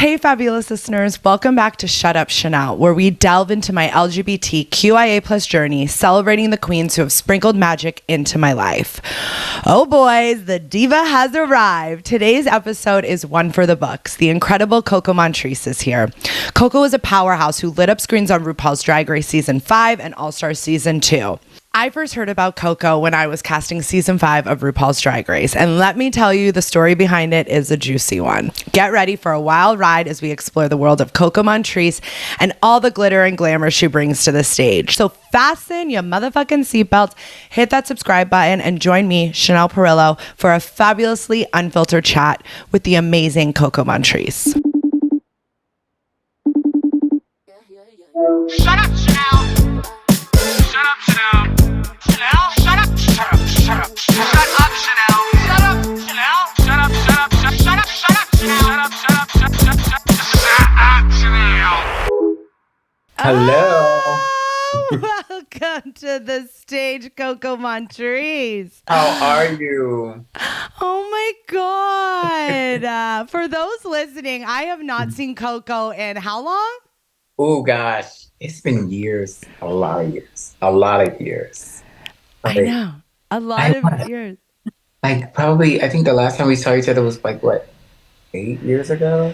Hey, fabulous listeners. Welcome back to Shut Up Chanel, where we delve into my LGBTQIA plus journey, celebrating the queens who have sprinkled magic into my life. Oh, boys, the diva has arrived. Today's episode is one for the books. The incredible Coco Montrese is here. Coco is a powerhouse who lit up screens on RuPaul's Drag Race Season 5 and All-Star Season 2. I first heard about Coco when I was casting season 5 of RuPaul's Drag Race, and let me tell you, the story behind it is a juicy one. Get ready for a wild ride as we explore the world of Coco Montrese and all the glitter and glamour she brings to the stage. So fasten your motherfucking seatbelts, hit that subscribe button, and join me, Chanel Perrillo, for a fabulously unfiltered chat with the amazing Coco Montrese. Shut up, Chanel! Shut up, Chanel! Chanel, shut up! Shut up, shut up! Shut up, Chanel! Shut up, Chanel! Shut up, shut up, shut up, shut up, Chanel! Shut up, shut up, shut up, Chanel! Hello. Oh, welcome to the stage, Coco Montrese. How are you? Oh my God. For those listening, I have not seen Coco in how long? Oh gosh, it's been years. A lot of years. A lot of years. I know. A lot of years. Like probably, I think the last time we saw each other was like what, 8 years ago?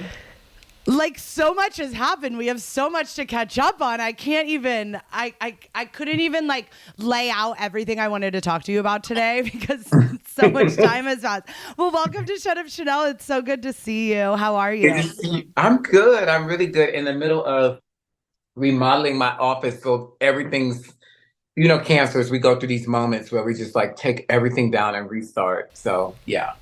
Like, so much has happened. We have so much to catch up on. I can't even, I couldn't even like lay out everything I wanted to talk to you about today because so much time has passed. Well, welcome to Shut Up Chanel. It's so good to see you. How are you? I'm good. I'm really good. In the middle of remodeling my office, so everything's, cancers, we go through these moments where we just like take everything down and restart. So yeah,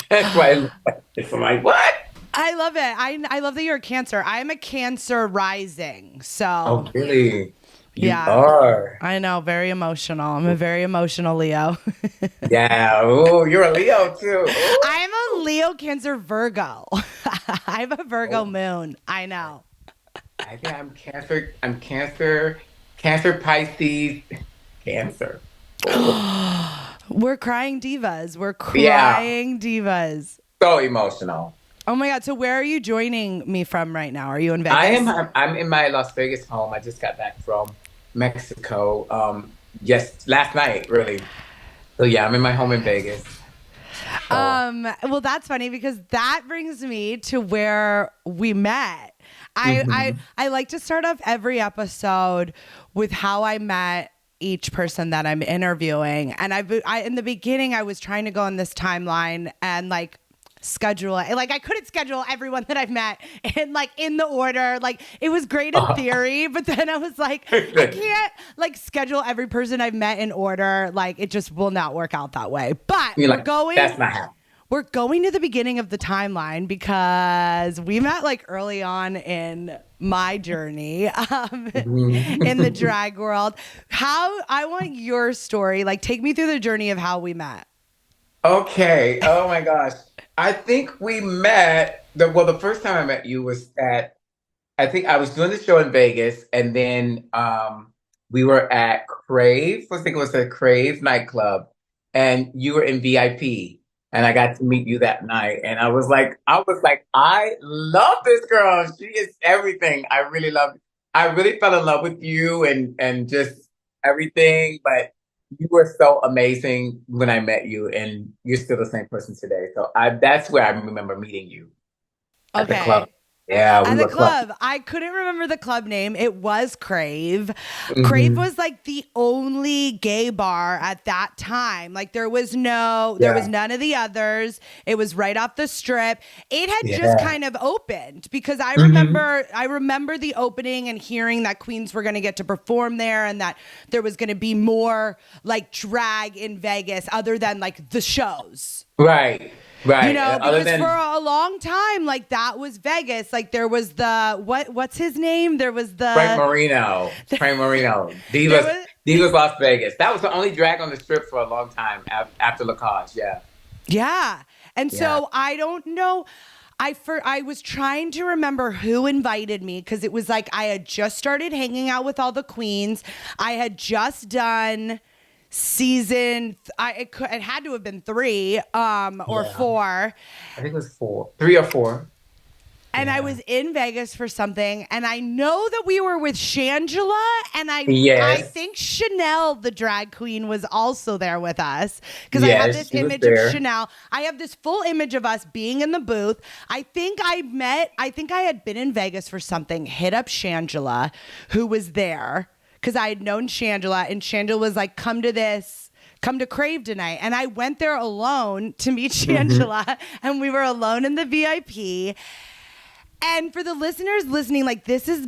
that's why it's like, what? I love it. I love that you're a Cancer. I'm a Cancer rising. So Oh, really? You yeah. are. I know, very emotional. I'm a very emotional Leo. Yeah. Oh, you're a Leo too. Ooh. I'm a Leo, Cancer, Virgo. I have a Virgo moon. I know. I think I'm Cancer. I'm Cancer, Pisces, Cancer. Oh. We're crying divas. We're Yeah. crying divas. So emotional. Oh my God. So where are you joining me from right now? Are you in Vegas? I'm in my Las Vegas home. I just got back from Mexico. Last night, really. So yeah, I'm in my home in Vegas. So. Well, that's funny because that brings me to where we met. I like to start off every episode with how I met each person that I'm interviewing. And I in the beginning, I was trying to go on this timeline and like schedule it. Like I couldn't schedule everyone that I've met and like in the order. Like it was great in theory, but then I was like, I can't like schedule every person I've met in order. Like it just will not work out that way. But That's not happening. We're going to the beginning of the timeline because we met like early on in my journey in the drag world. I want your story. Like take me through the journey of how we met. Okay. Oh my gosh. I think we met the first time I met you was at, I think I was doing the show in Vegas, and then we were at Crave. I think it was a Crave nightclub, and you were in VIP, and I got to meet you that night, and I was like, I love this girl. She is everything. I really fell in love with you and just everything, but you were so amazing when I met you, and you're still the same person today. So that's where I remember meeting you at the club. Yeah, at the club. I couldn't remember the club name. It was Crave. Mm-hmm. Crave was like the only gay bar at that time. Like there was none of the others. It was right off the strip. It had just kind of opened because I remember the opening and hearing that queens were going to get to perform there and that there was going to be more like drag in Vegas other than like the shows. Right. Right. Because for a long time, like that was Vegas. Like there was what's his name? There was the Frank Marino. Divas Las Vegas. That was the only drag on the strip for a long time after La Cage. Yeah. Yeah. And so I don't know. I was trying to remember who invited me because it was like I had just started hanging out with all the queens. I had just done season. It had to have been 3 or 4. I think it was 4, 3 or 4. And I was in Vegas for something, and I know that we were with Shangela, and I Yes. think Chanel, the drag queen, was also there with us, because I Yes, have this she was image of there. Chanel. I have this full image of us being in the booth. I think I had been in Vegas for something, hit up Shangela, who was there, because I had known Shangela, and Shangela was like, come to Crave tonight. And I went there alone to meet Shangela, and we were alone in the VIP. And for the listeners listening, like this is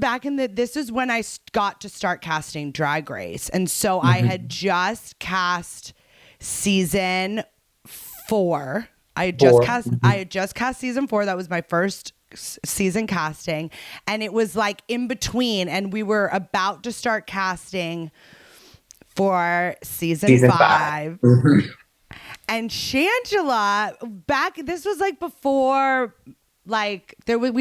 when I got to start casting Drag Race. And so I had just cast season 4. I had just cast season 4. That was my first season casting. And it was like in between, and we were about to start casting for season 5. And Shangela, this was like before, like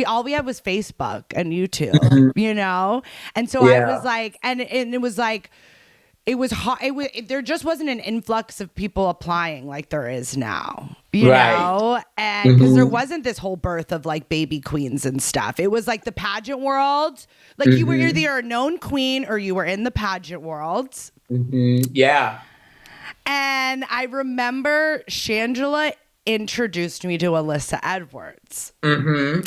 all we had was Facebook and YouTube, you know? And so I was like, and it was like, it was hard. There just wasn't an influx of people applying like there is now, you know? And because there wasn't this whole birth of like baby queens and stuff. It was like the pageant world. Like you were either a known queen or you were in the pageant world. Yeah. And I remember Shangela introduced me to Alyssa Edwards. I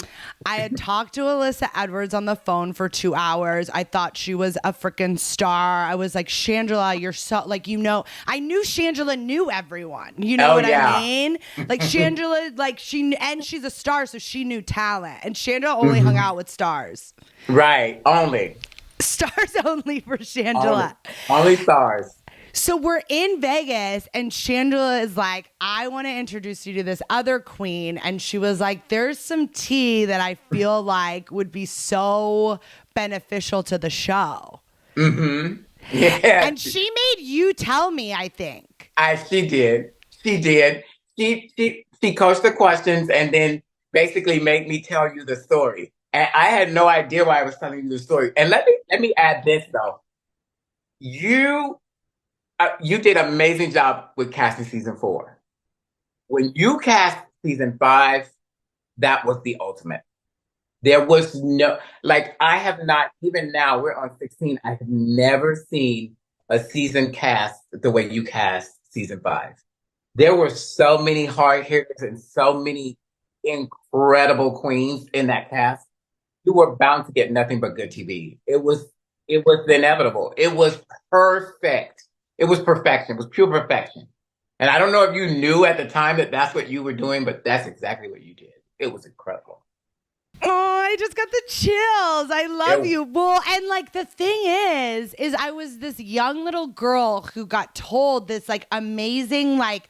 had talked to Alyssa Edwards on the phone for 2 hours. I thought she was a freaking star. I was like, Shangela, you're so, like, you know, I knew Shangela knew everyone. You know I mean? Like Shangela, like she's a star, so she knew talent. And Shangela only hung out with stars. Right. Only. Stars only for Shangela. Only stars. So we're in Vegas, and Shangela is like, I want to introduce you to this other queen. And she was like, there's some tea that I feel like would be so beneficial to the show. Yeah. And she made you tell me, I think. She did. She coached the questions and then basically made me tell you the story. And I had no idea why I was telling you the story. And let me add this, though. You did an amazing job with casting season 4. When you cast season 5, that was the ultimate. There was no, like, I have not, even now, we're on 16, I have never seen a season cast the way you cast season 5. There were so many hard hitters and so many incredible queens in that cast. You were bound to get nothing but good TV. It was inevitable. It was perfect. It was perfection. It was pure perfection. And I don't know if you knew at the time that that's what you were doing, but that's exactly what you did. It was incredible. Oh, I just got the chills. I love you. Well, and like the thing is I was this young little girl who got told this like amazing, like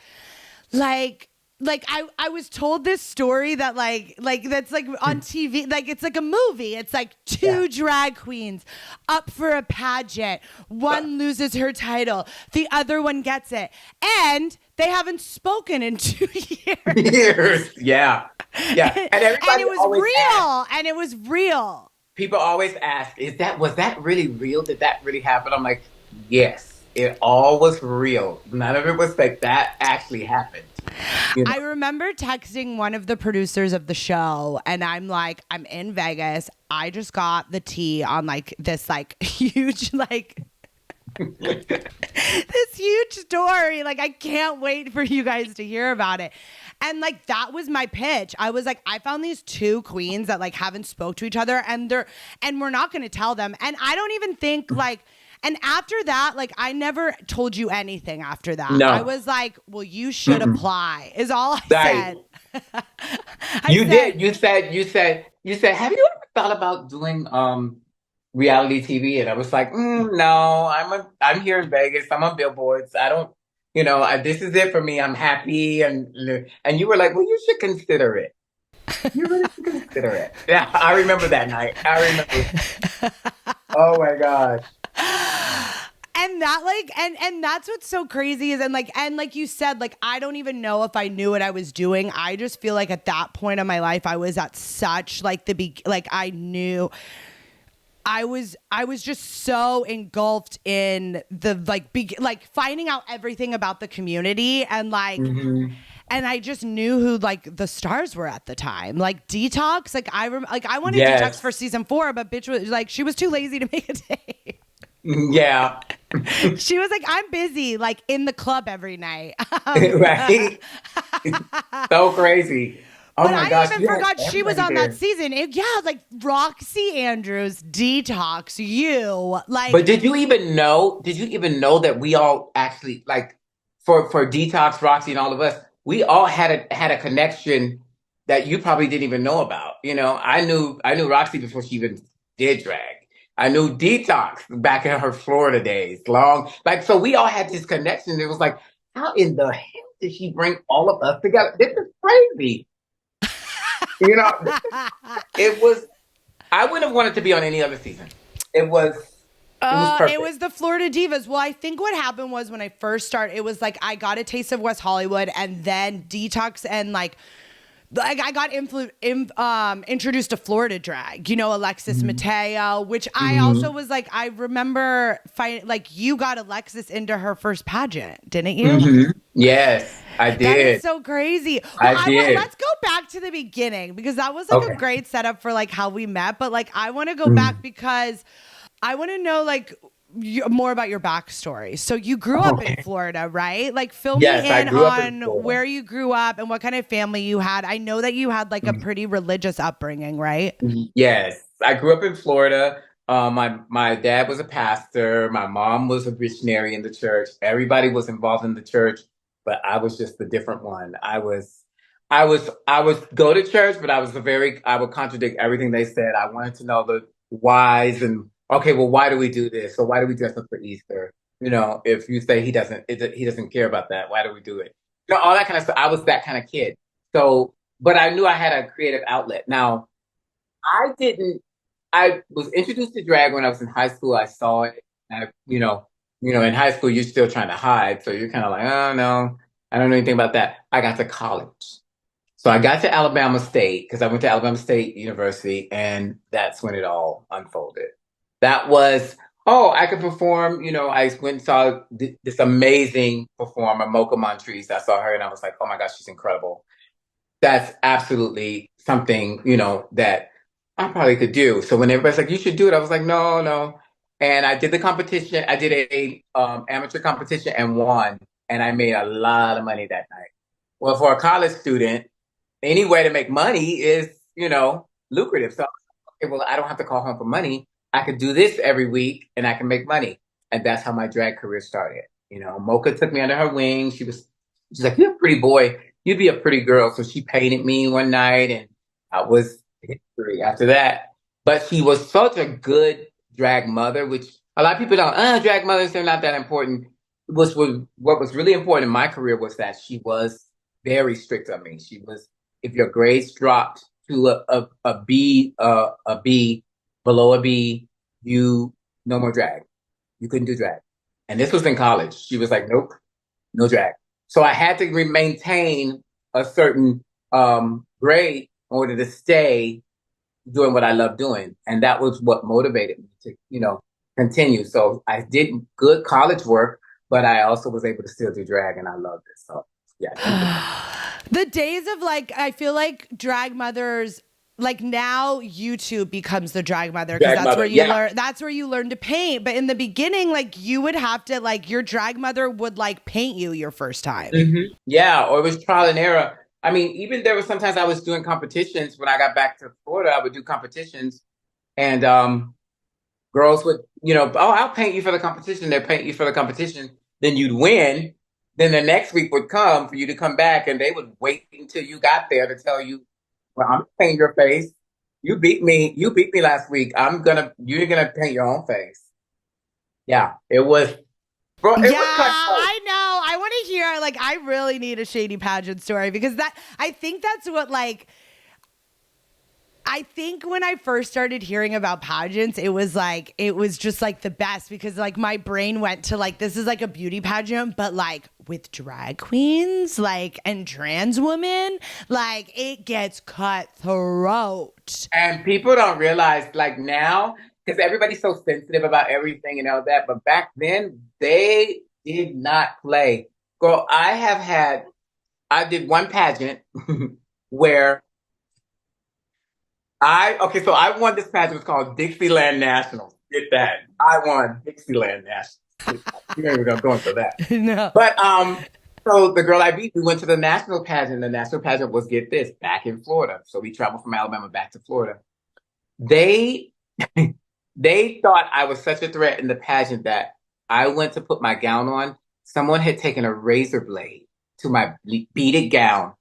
I was told this story that like that's like on TV, like it's like a movie. It's like two drag queens up for a pageant. One loses her title, the other one gets it, and they haven't spoken in 2 years. Yeah. And it was real. And it was real. People always ask, was that really real? Did that really happen? I'm like, yes, it all was real. None of it was fake. That actually happened. You know? I remember texting one of the producers of the show, and I'm like, I'm in Vegas. I just got the tea on like this like huge like this huge story. Like, I can't wait for you guys to hear about it. And like, that was my pitch. I was like, I found these two queens that like haven't spoke to each other, and we're not going to tell them. And I don't even think like, and after that, like, I never told you anything after that. No. I was like, well, you should apply is all I said. You did. You said, have you ever thought about doing reality TV? And I was like, no, I'm here in Vegas. I'm on billboards. I don't, this is it for me. I'm happy. And you were like, well, you should consider it. You really should consider it. Yeah, I remember that night. Oh my gosh. And that like, and that's what's so crazy is, and like you said, like, I don't even know if I knew what I was doing. I just feel like at that point of my life, I was at such like I knew I was just so engulfed in the like finding out everything about the community, and like, and I just knew who like the stars were at the time. Like Detox, like I wanted Detox for Yes. season 4, but bitch was like she was too lazy to make a day. Yeah. She was like, I'm busy, like in the club every night. Right. So crazy. Oh But my I gosh, even you had forgot she was everybody on that there. season. Yeah, like Roxy Andrews, Detox, you. But Like, did you even know? Did you even know that we all actually like for Detox, Roxy, and all of us, we all had a connection that you probably didn't even know about. You know, I knew Roxy before she even did drag. I knew Detox back in her Florida days, long like so. We all had this connection. It was like, how in the hell did she bring all of us together? This is crazy. You know, it was. I wouldn't have wanted to be on any other season. It was. It was it perfect. was the Florida Divas. Well, I think what happened was when I first started, it was like I got a taste of West Hollywood and then Detox and like I got introduced to Florida drag, you know, Alexis Mateo, which I also Hmm. was like, I remember finding like you got Alexis into her first pageant, didn't you? Hmm. Yes, I That is did. so crazy. Well, I did. let's go back to the beginning because that was like a Okay. great setup for like how we met. But like, I want to go back Mm. because I want to know like more about your backstory. So you grew up in Okay. Florida, right? Like, fill Yes, me I in grew up in on Florida. where you grew up and what kind of family you had. I know that you had like a pretty religious upbringing, right? Yes, I grew up in Florida. My dad was a pastor. My mom was a missionary in the church. Everybody was involved in the church, but I was just the different one. I would go to church, but I would contradict everything they said. I wanted to know the whys and okay, well, why do we do this? So why do we dress up for Easter? You know, if you say he doesn't care about that, why do we do it? You know, all that kind of stuff. I was that kind of kid. So, but I knew I had a creative outlet. Now, I didn't. I was introduced to drag when I was in high school. I saw it. I, in high school you're still trying to hide, so you're kind of like, oh no, I don't know anything about that. I got to college, so I got to Alabama State because I went to Alabama State University, and that's when it all unfolded. That was, oh, I could perform. You know, I went and saw this amazing performer, Mocha Montrese. I saw her, and I was like, oh my gosh, she's incredible. That's absolutely something, that I probably could do. So when everybody's like, you should do it, I was like, no, no. And I did the competition. I did a amateur competition and won. And I made a lot of money that night. Well, for a college student, any way to make money is, lucrative. So, okay, well, I don't have to call home for money. I could do this every week and I can make money. And that's how my drag career started. Mocha took me under her wing. She's like, you're a pretty boy. You'd be a pretty girl. So she painted me one night and I was history after that. But she was such a good drag mother, which a lot of people don't, drag mothers, they're not that important. What was really important in my career was that she was very strict on me. She was, if your grades dropped to a B, below a B, you, no more drag. You couldn't do drag. And this was in college. She was like, nope, no drag. So I had to maintain a certain grade in order to stay doing what I love doing. And that was what motivated me to, continue. So I did good college work, but I also was able to still do drag and I loved it. So yeah, I keep it going. The days of like, I feel like drag mothers, like now YouTube becomes the drag mother because Drag mother. Yeah. that's where you learn to paint. But in the beginning, like you would have to like your drag mother would like paint you your first time. Yeah. Or it was trial and error. I mean, even there was sometimes I was doing competitions when I got back to Florida, I would do competitions and girls would, oh, I'll paint you for the competition. They'll paint you for the competition. Then you'd win. Then the next week would come for you to come back, and they would wait until you got there to tell you, well, I'm gonna paint your face. You beat me. You beat me last week. You're gonna paint your own face. Yeah, it was, bro. It Yeah, was cutthroat. I know. I want to hear like I really need a shady pageant story because that I think that's what like I think when I first started hearing about pageants, it was just like the best because like my brain went to like, this is like a beauty pageant, but like with drag queens, like, and trans women, like it gets cutthroat. And people don't realize, like now, because everybody's so sensitive about everything and all that. But back then, they did not play. Girl, I have had I did one pageant where so I won this pageant. It was called Dixieland Nationals. Get that. I won Dixieland Nationals. Get that. You're not even going to go into that. No. But so the girl I beat, we went to the national pageant. The national pageant was, get this, back in Florida. So we traveled from Alabama back to Florida. They they thought I was such a threat in the pageant that I went to put my gown on. Someone had taken a razor blade to my beaded gown.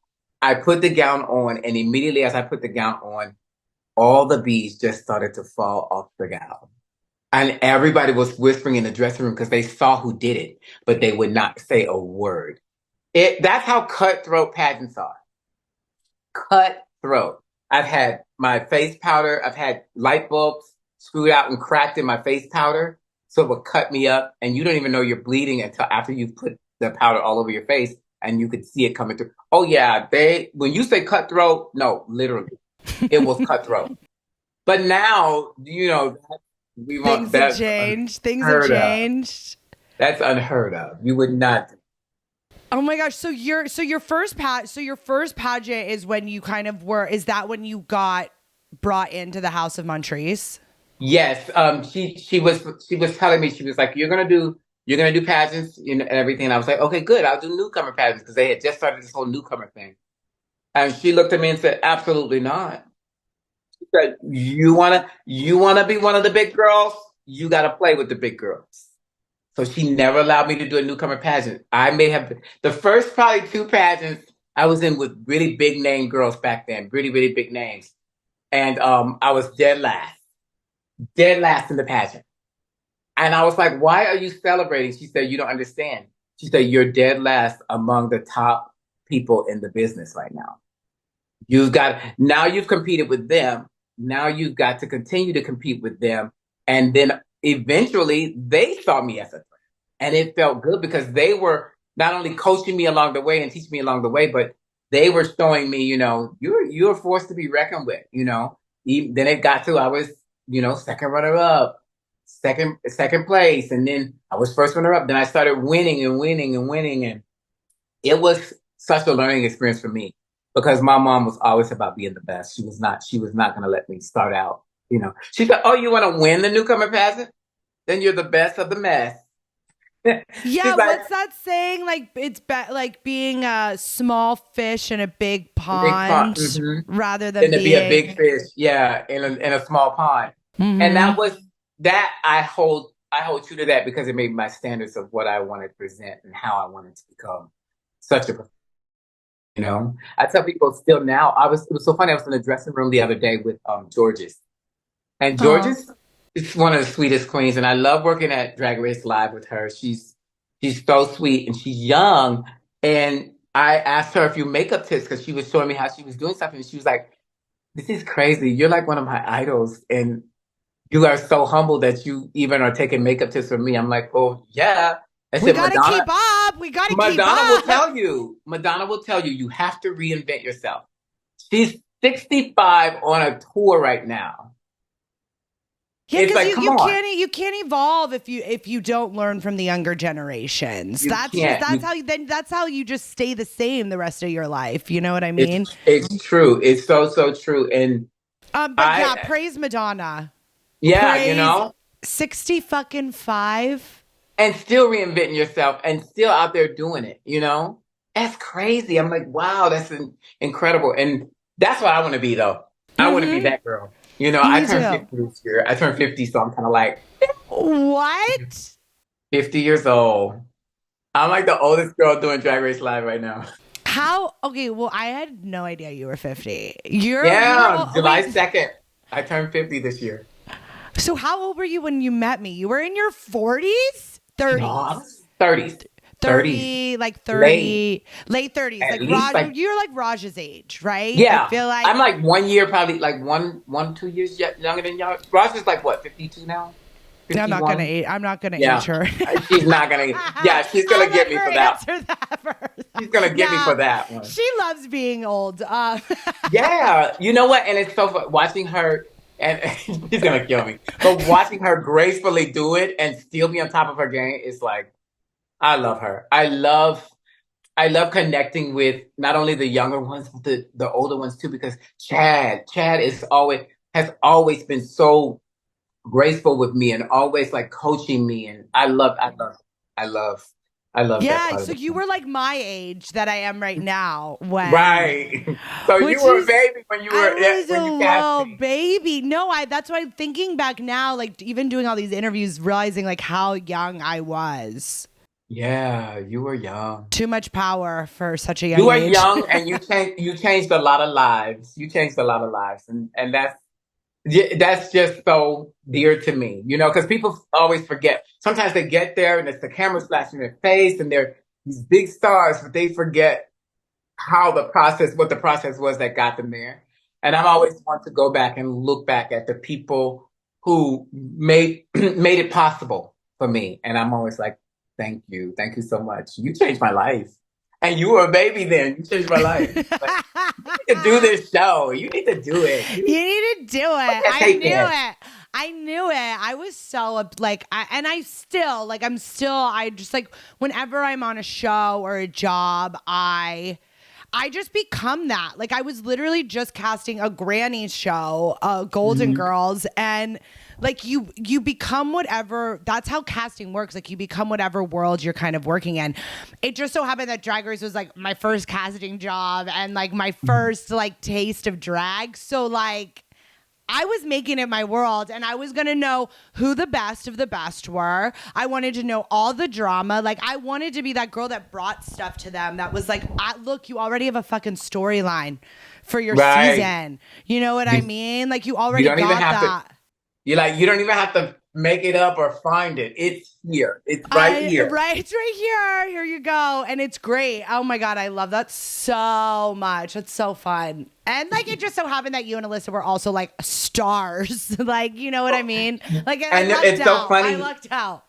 I put the gown on, and immediately as I put the gown on, all the beads just started to fall off the gown. And everybody was whispering in the dressing room because they saw who did it, but they would not say a word. That's how cutthroat pageants are. Cutthroat. I've had my face powder, I've had light bulbs screwed out and cracked in my face powder, so it would cut me up, and you don't even know you're bleeding until after you've put the powder all over your face and you could see it coming through. Oh yeah, when you say cutthroat, no, literally, it was cutthroat. But now, we want Things have that changed. Things have unheard of. changed. That's unheard of. You would not. Oh my gosh! So your first pageant is when you kind of is that when you got brought into the House of Montrese? Yes. She was telling me, she was like, you're gonna do pageants, and everything. And I was like, okay, good. I'll do newcomer pageants because they had just started this whole newcomer thing. And she looked at me and said, absolutely not. She said, you wanna be one of the big girls? You gotta play with the big girls. So she never allowed me to do a newcomer pageant. I may have the first probably two pageants I was in with really big name girls back then, really, really big names. And I was dead last in the pageant. And I was like, why are you celebrating? She said, you don't understand. She said, you're dead last among the top people in the business right now. Now you've competed with them. Now you've got to continue to compete with them. And then eventually they saw me as a threat. And it felt good because they were not only coaching me along the way and teaching me along the way, but they were showing me, you're a force to be reckoned with, Then it got to, I was, second runner up, second place. And then I was first runner up. Then I started winning and winning and winning. And it was such a learning experience for me because my mom was always about being the best. She was not going to let me start out, She said, oh, you want to win the newcomer pageant? Then you're the best of the mess. Yeah, what's that saying? Like it's like being a small fish in a big pond, rather than to be a big fish, yeah, in a small pond. Mm-hmm. And that I hold true to that because it made my standards of what I wanted to present and how I wanted to become such a. I tell people still now. It was so funny. I was in the dressing room the other day with Georges, and Georges. She's one of the sweetest queens, and I love working at Drag Race Live with her. She's so sweet, and she's young. And I asked her a few makeup tips because she was showing me how she was doing something. And she was like, "This is crazy. You're like one of my idols, and you are so humble that you even are taking makeup tips from me." I'm like, "Oh yeah." I said, we gotta keep up. We gotta keep up. Madonna will tell you. Madonna will tell you. You have to reinvent yourself. She's 65 on a tour right now. Yeah, because you can't evolve if you don't learn from the younger generations. That's how you just stay the same the rest of your life. You know what I mean? It's true. It's so true. And praise Madonna. Yeah, praise 65 and still reinventing yourself and still out there doing it. That's crazy. I'm like, wow, that's incredible. And that's what I want to be, though. I want to be that girl. I turned 50 this year. I turned 50, so I'm kind of like, what? 50 years old. I'm like the oldest girl doing Drag Race Live right now. How? Okay, well, I had no idea you were 50. July 2nd. I turned 50 this year. So how old were you when you met me? You were in your 40s? 30s? No, I was 30s. 30, like 30, late 30s. You're like Raj's age, right? Yeah. I feel like I'm like 1 year, probably like 2 years younger than y'all. Raj is like what, 52 now? 51? I'm not gonna age her. She's not gonna. Yeah, she's gonna get me for that. She's gonna get me for that one. She loves being old. Yeah, you know what? And it's so fun watching her. And she's gonna kill me. But watching her gracefully do it and still be on top of her game is like, I love her. I love I love connecting with not only the younger ones, but the older ones too, because Chad has always been so graceful with me and always like coaching me. And I love, I love that Yeah, part of so the you family. were like my age that I am right now when Right. So you which were a is baby I was when a you cast little me. baby. No, I that's why I'm thinking back now, like even doing all these interviews, realizing like how young I was. Yeah, you were young. Too much power for such a You young were age. young and you changed a lot of lives. You changed a lot of lives. And that's just so dear to me, because people always forget. Sometimes they get there and it's the camera flashing in their face and they're these big stars, but they forget what the process was that got them there. And I'm always want to go back and look back at the people who made made it possible for me. And I'm always like, thank you so much. You changed my life, and you were a baby then. You changed my life. But you need to do this show. You need to do it. You need to do it. Can't I take knew that. it. I knew it. I was so like, and I still like, I just like, whenever I'm on a show or a job, I just become that. Like I was literally just casting a granny show, Golden Mhm. Girls, and like you become whatever. That's how casting works. Like you become whatever world you're kind of working in. It just so happened that Drag Race was like my first casting job and like my first like taste of drag. So like I was making it my world and I was going to know who the best of the best were. I wanted to know all the drama. Like, I wanted to be that girl that brought stuff to them that was like, look, you already have a fucking storyline for your Right. season. You know what I You, mean? Like, you you already don't even got have to. that. You don't even have to make it up or find it. It's here. It's right here. Right, it's right here. Here you go. And it's great. Oh my God, I love that so much. It's so fun. And like it just so happened that you and Alyssa were also like stars. Like, you know what I mean? Like I And lucked it's so out. I funny. lucked out.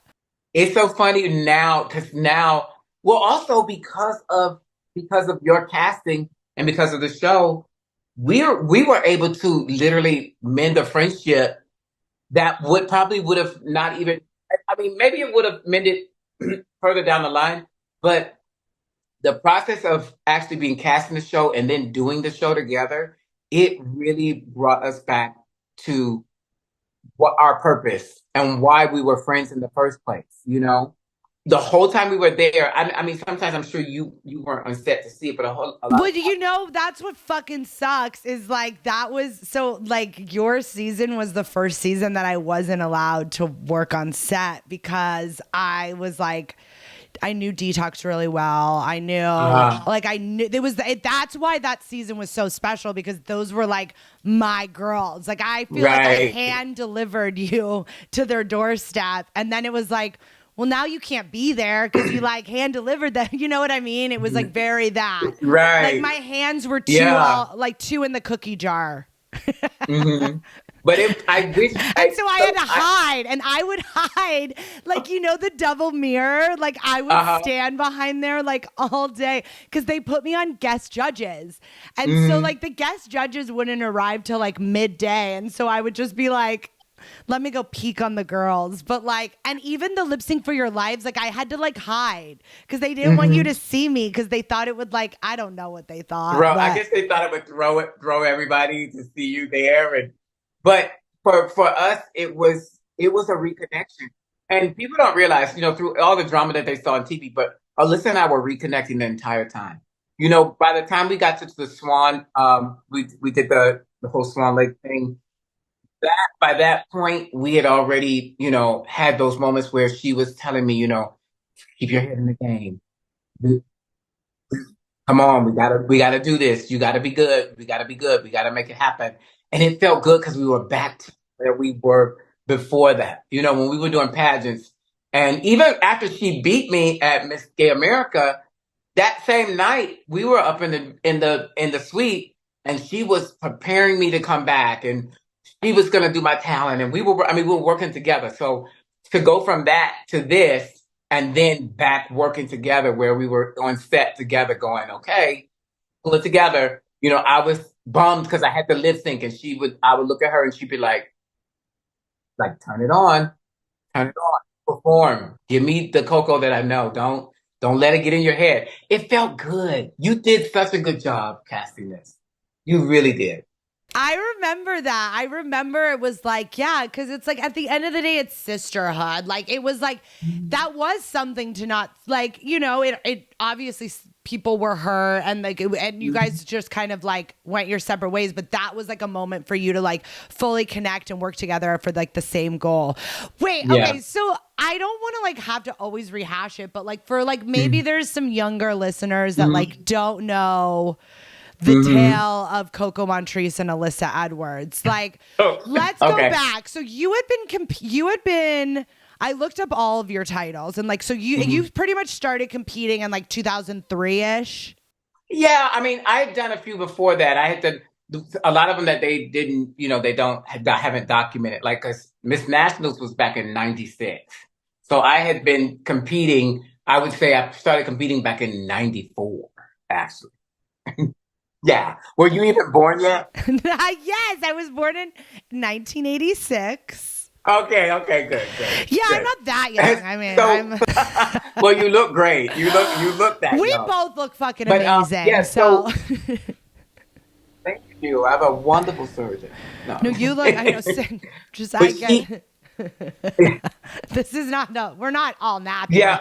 It's so funny now because well, also because of your casting and because of the show, we were able to literally mend a friendship that would have not even. I mean, maybe it would have mended further down the line, but the process of actually being cast in the show and then doing the show together, it really brought us back to what our purpose and why we were friends in the first place. The whole time we were there. I mean, sometimes I'm sure you weren't on set to see it, but a lot of Well, you know, that's what fucking sucks is like that was so like your season was the first season that I wasn't allowed to work on set because I was like I knew Detox really well. I knew like I knew there was that's why that season was so special because those were like my girls. Like I feel like I right, hand delivered you to their doorstep and then it was like well, now you can't be there because you like hand delivered them. You know what I mean? It was like very that. Like my right, hands were yeah. two in the cookie jar. hmm But I wish And so I so had to hide and I would hide like, you know, the double mirror. Like I would uh stand behind there like all day because they put me on guest judges. And so hmm like the guest judges wouldn't arrive till like midday. And so I would just be like, let me go peek on the girls. But like, and even the lip sync for your lives, like I had to like hide because they didn't want you hmm to see me because they thought it would like, I don't know what they thought, throw. I but guess they thought it would throw everybody to see you there, but for us, it was a reconnection, and people don't realize, through all the drama that they saw on TV, but Alyssa and I were reconnecting the entire time. By the time we got to the Swan, we did the whole Swan Lake thing. That by that point, we had already, had those moments where she was telling me, keep your head in the game. Come on, we gotta do this. You gotta be good. We gotta be good. We gotta make it happen. And it felt good because we were back to where we were before that. When we were doing pageants. And even after she beat me at Miss Gay America, that same night we were up in the suite and she was preparing me to come back and she was gonna do my talent and we were working together. So to go from that to this and then back working together where we were on set together going, okay, pull it together. I was bummed because I had to lip sync and I would look at her and she'd be like, turn it on, perform. Give me the Coco that I know. Don't Don't let it get in your head. It felt good. You did such a good job casting this. You really did. I remember that. I remember it was like, yeah, because it's like at the end of the day, it's sisterhood. Like it was like that was something to not like, you know, it obviously people were hurt and like and you guys just kind of like went your separate ways, but that was like a moment for you to like fully connect and work together for like the same goal. Wait, Yeah. okay, so I don't want to like have to always rehash it, but like for like maybe there's some younger listeners that like don't know the tale of Coco Montrese and Alyssa Edwards. Like, let's go back. So you had been. I looked up all of your titles, and like, so you pretty much started competing in like 2003-ish. Yeah, I mean, I had done a few before that. I had to a lot of them that they didn't, you know, they haven't documented. Like, 'cause Miss Nationals was back in '96, so I had been competing. I would say I started competing back in '94, actually. Yeah. Were you even born yet? Yes, I was born in 1986. Okay, good. Yeah, Good. I'm not that young. I mean, So, well, you look great. You look that we young. both look fucking But, amazing. yeah, so thank you. I have a wonderful surgeon. no, you look. I know. Just But I get. This is not. No, we're not all natural. Yeah.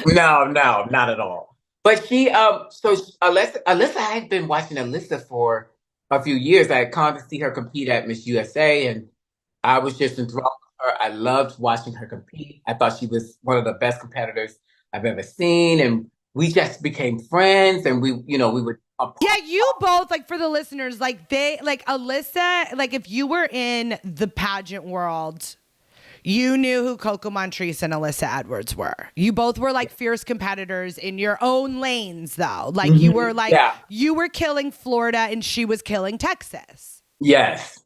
No, not at all. But Alyssa, I had been watching Alyssa for a few years. I had come to see her compete at Miss USA, and I was just enthralled with her. I loved watching her compete. I thought she was one of the best competitors I've ever seen, and we just became friends. And we would. Yeah, you both, like, for the listeners, like, Alyssa, like, if you were in the pageant world, you knew who Coco Montrese and Alyssa Edwards were. You both were, like, fierce competitors in your own lanes, though. Like, you were, like, you were killing Florida and she was killing Texas. Yes.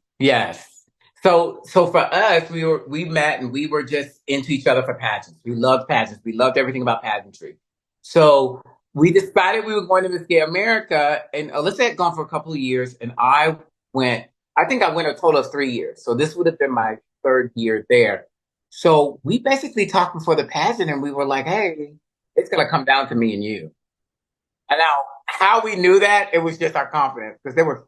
So for us, we met and we were just into each other for pageants. We loved pageants. We loved everything about pageantry. So we decided we were going to Miss Gay America, and Alyssa had gone for a couple of years, and I think I went a total of 3 years. So this would have been my third year there. So we basically talked before the pageant, and we were like, hey, it's going to come down to me and you. And now, how we knew that, it was just our confidence, because there were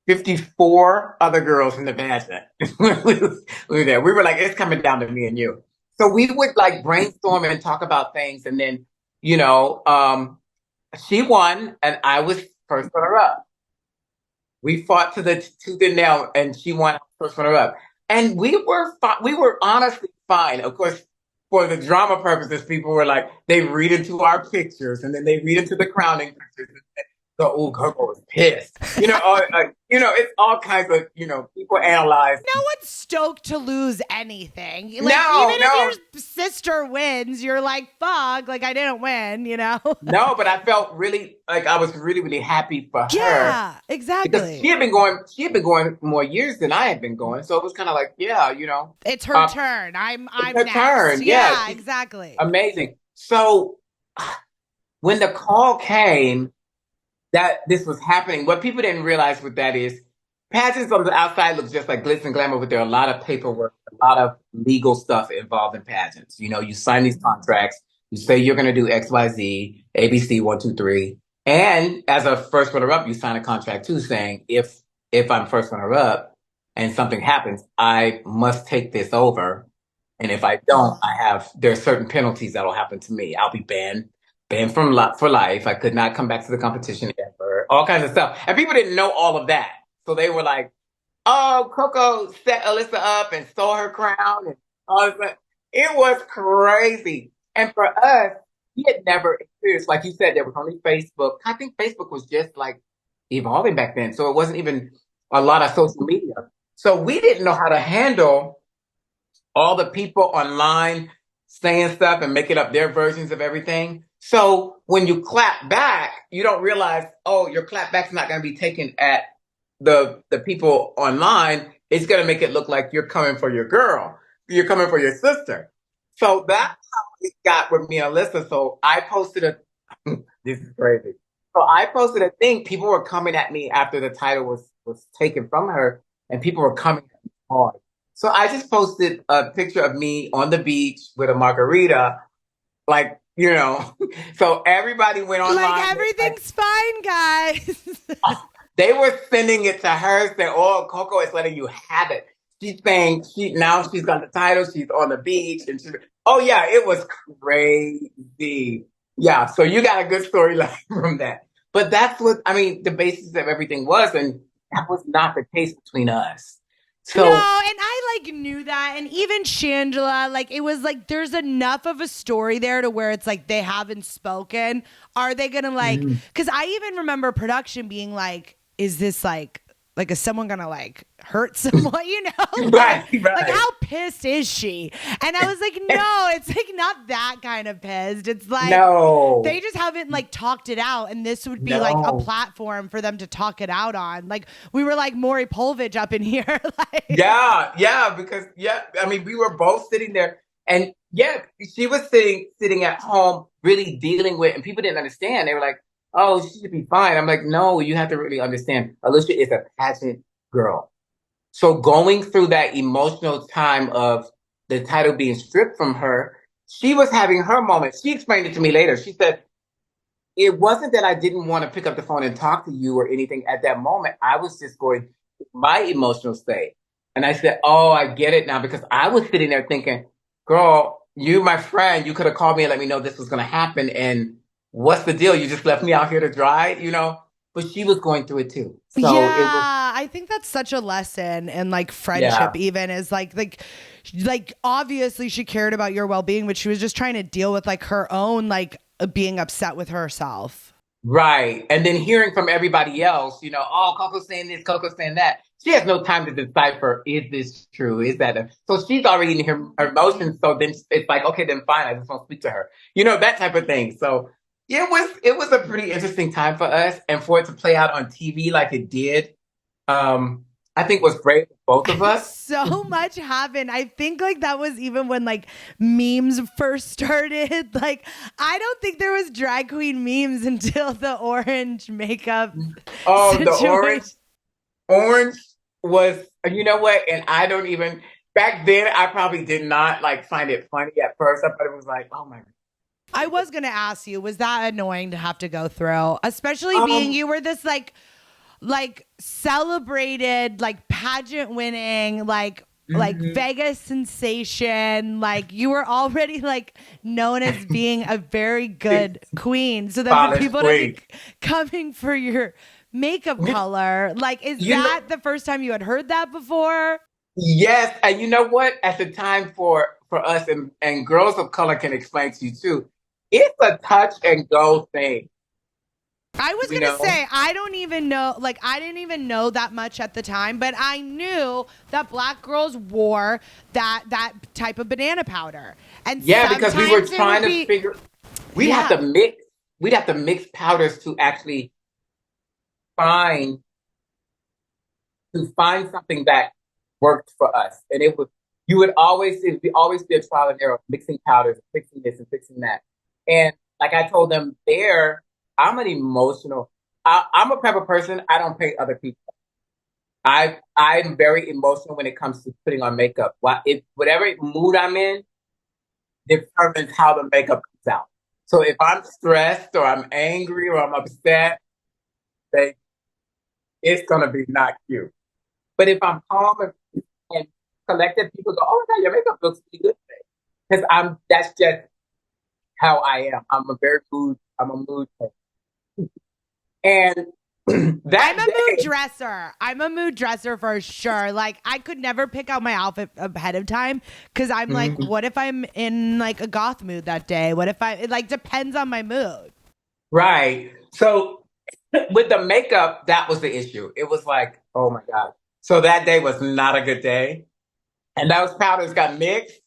54 other girls in the pageant. we were there. We were like, it's coming down to me and you. So we would like brainstorm and talk about things. And then, she won and I was first runner up. We fought to the tooth and nail and she won first runner up. And we were honestly fine. Of course, for the drama purposes, people were like, they read into our pictures and then they read into the crowning pictures. So, Coco was pissed. It's all kinds of, people analyze. No one's stoked to lose anything. Like, No. If your sister wins, you're like, fuck, like, I didn't win, No, but I felt really, like, I was really, really happy for her. Yeah, exactly. Because she had been going more years than I had been going. So it was kind of like, it's her turn. I'm it's her next. turn. Yeah, exactly. Amazing. So when the call came that this was happening, what people didn't realize what that is, pageants on the outside look just like glitz and glamour, but there are a lot of paperwork, a lot of legal stuff involved in pageants. You sign these contracts, you say you're going to do X, Y, Z, ABC, 1, 2, 3. And as a first runner up, you sign a contract too saying, if I'm first runner up and something happens, I must take this over. And if I don't, there are certain penalties that'll happen to me. I'll be banned for life. I could not come back to the competition ever. All kinds of stuff. And people didn't know all of that. So they were like, oh, Coco set Alyssa up and stole her crown and all this stuff. It was crazy. And for us, we had never experienced, like you said, there was only Facebook. I think Facebook was just like evolving back then. So it wasn't even a lot of social media. So we didn't know how to handle all the people online saying stuff and making up their versions of everything. So when you clap back, you don't realize, oh, your clap back's not going to be taken at the people online. It's going to make it look like you're coming for your girl. You're coming for your sister. So that's how it got with me and Alyssa. So I posted this is crazy. So I posted a thing. People were coming at me after the title was taken from her, and people were coming at me hard. So I just posted a picture of me on the beach with a margarita Like, so everybody went Like online. Like, everything's fine, guys. they were sending it to her, saying, "Oh, Coco is letting you have it." She's saying now she's got the title. She's on the beach, and oh yeah, it was crazy. Yeah, so you got a good storyline from that. But that's what I mean. The basis of everything was, and that was not the case between us. No, So and I like knew that. And even Shangela, like it was like there's enough of a story there to where it's like they haven't spoken. Are they gonna like because I even remember production being like, is this like is someone gonna like hurt someone, right, like right. how pissed is she? And I was like, no, it's like not that kind of pissed. It's like No, they just haven't like talked it out, and this would be like a no. platform for them to talk it out on. Like we were like Maury Povich up in here. Like Yeah, yeah, because I mean, we were both sitting there, and yeah, she was sitting at home, really dealing with, and people didn't understand. They were like, "Oh, she should be fine." I'm like, "No, you have to really understand. Alicia is a pageant girl, so going through that emotional time of the title being stripped from her, she was having her moment. She explained it to me later. She said, it wasn't that I didn't want to pick up the phone and talk to you or anything at that moment. I was just going through my emotional state. And I said, "Oh, I get it now," because I was sitting there thinking, "Girl, you, my friend, you could have called me and let me know this was going to happen. And what's the deal? You just left me out here to dry?" But she was going through it too. So it was, yeah, I think that's such a lesson in like friendship yeah, even is like obviously she cared about your well-being, but she was just trying to deal with like her own like being upset with herself. right. And then hearing from everybody else, "Oh, Coco's saying this, Coco's saying that." She has no time to decipher, is this true? Is that so she's already in her emotions. So then it's like, okay, then fine. I just won't speak to her. That type of thing. So it was a pretty interesting time for us, and for it to play out on TV like it did, um, I think was great for both of us. So much happened. I think like that was even when like memes first started. Like I don't think there was drag queen memes until the orange makeup Oh, the situation. orange was, you know what? And I don't even back then. I probably did not like find it funny at first. I thought it was like, oh my I was gonna ask you, was that annoying to have to go through? Especially god. being you were this like celebrated, like pageant winning, like Mhm. Vegas sensation. Like you were already like known as being a very good queen. So then for Polished people to be queen. coming for your makeup color, like is You know, that the first time you had heard that before? yes, and you know what? At the time for us and girls of color can explain to you too. It's a touch and go thing, I was you gonna know. say I don't even know, like I didn't even know that much at the time, but I knew that black girls wore that type of banana powder, and Yeah, because we were sometimes it trying would to be figure. We'd have yeah. to mix. We'd have to mix powders find to find something that worked for us. And it would always be a trial and error, mixing powders, fixing this and fixing that. And like I told them there, I'm an emotional, I'm a type of person, I don't pay other people. I'm very emotional when it comes to putting on makeup. Whatever mood I'm in determines how the makeup comes out. So if I'm stressed or I'm angry or I'm upset, then it's gonna be not cute. But if I'm calm and collected, people go, "Oh my God, your makeup looks really good today." Because that's just how I am. I'm a mood person. And I'm that a mood day, dresser. I'm a mood dresser for sure. Like I could never pick out my outfit ahead of time because I'm like, mhm, what if I'm in like a goth mood that day? What if it like depends on my mood. right. So with the makeup, that was the issue. It was like, oh my God. So that day was not a good day. And those powders got mixed.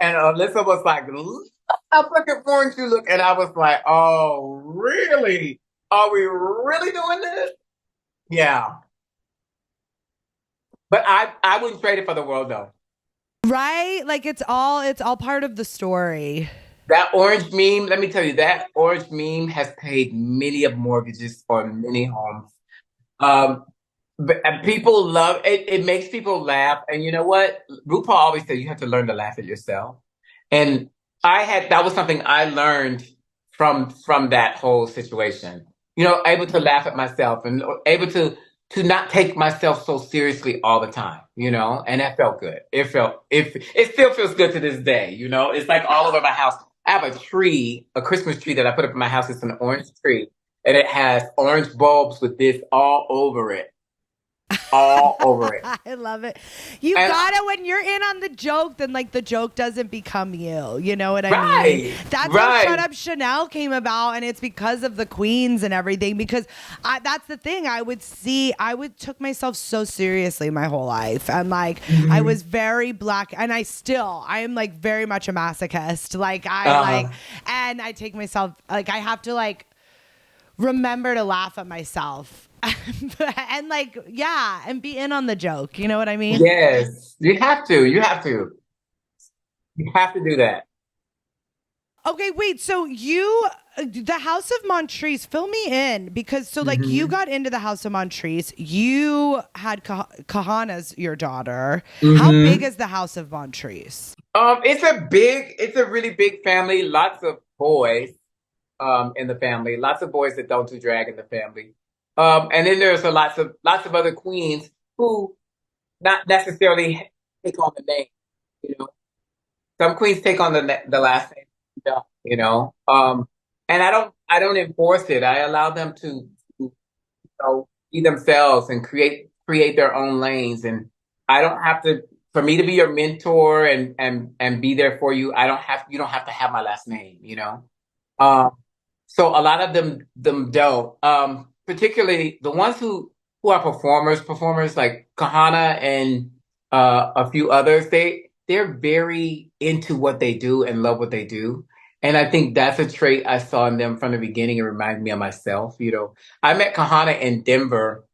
And Alyssa was like, "Look how fucking orange you look." And I was like, "Oh, really? Are we really doing this?" Yeah. But I wouldn't trade it for the world though. Right? Like it's all part of the story. That orange meme, let me tell you, that orange meme has paid many of mortgages on many homes. Um, and people love it. It makes people laugh. And you know what? RuPaul always said you have to learn to laugh at yourself. And that was something I learned from that whole situation. Able to laugh at myself and able to not take myself so seriously all the time, and that felt good. It still feels good to this day, It's like all over my house. I have a Christmas tree that I put up in my house. It's an orange tree and it has orange bulbs with this all over it. All over it. I love it. You And got it when you're in on the joke, then like the joke doesn't become you. You know what I mean? right, That's how Shut right. Up Chanel came about, and it's because of the queens and everything. Because that's the thing. I would took myself so seriously my whole life, and like I Mhm. was very black, and I am like very much a masochist. Like Uh, and I take myself like I have to like remember to laugh at myself and like yeah and be in on the joke, you know what I mean? yes, you have to. You have to do that. Okay, wait, so you the House of Montrese, fill me in, because so like you hmm got into the House of Montrese, you had Kahana's your daughter. How big hmm is the House of Montrese? it's a really big family. Lots of boys, in the family. Lots of boys that don't do drag in the family. And then there's lots of other queens who not necessarily take on the name. You know, some queens take on the last name. And I don't enforce it. I allow them to be themselves and create their own lanes. And I don't have to for me to be your mentor and be there for you. I don't have you don't have to have my last name. Um, so a lot of them don't. Particularly the ones who are performers like Kahana and a few others. They're very into what they do and love what they do. And I think that's a trait I saw in them from the beginning. It reminded me of myself. I met Kahana in Denver,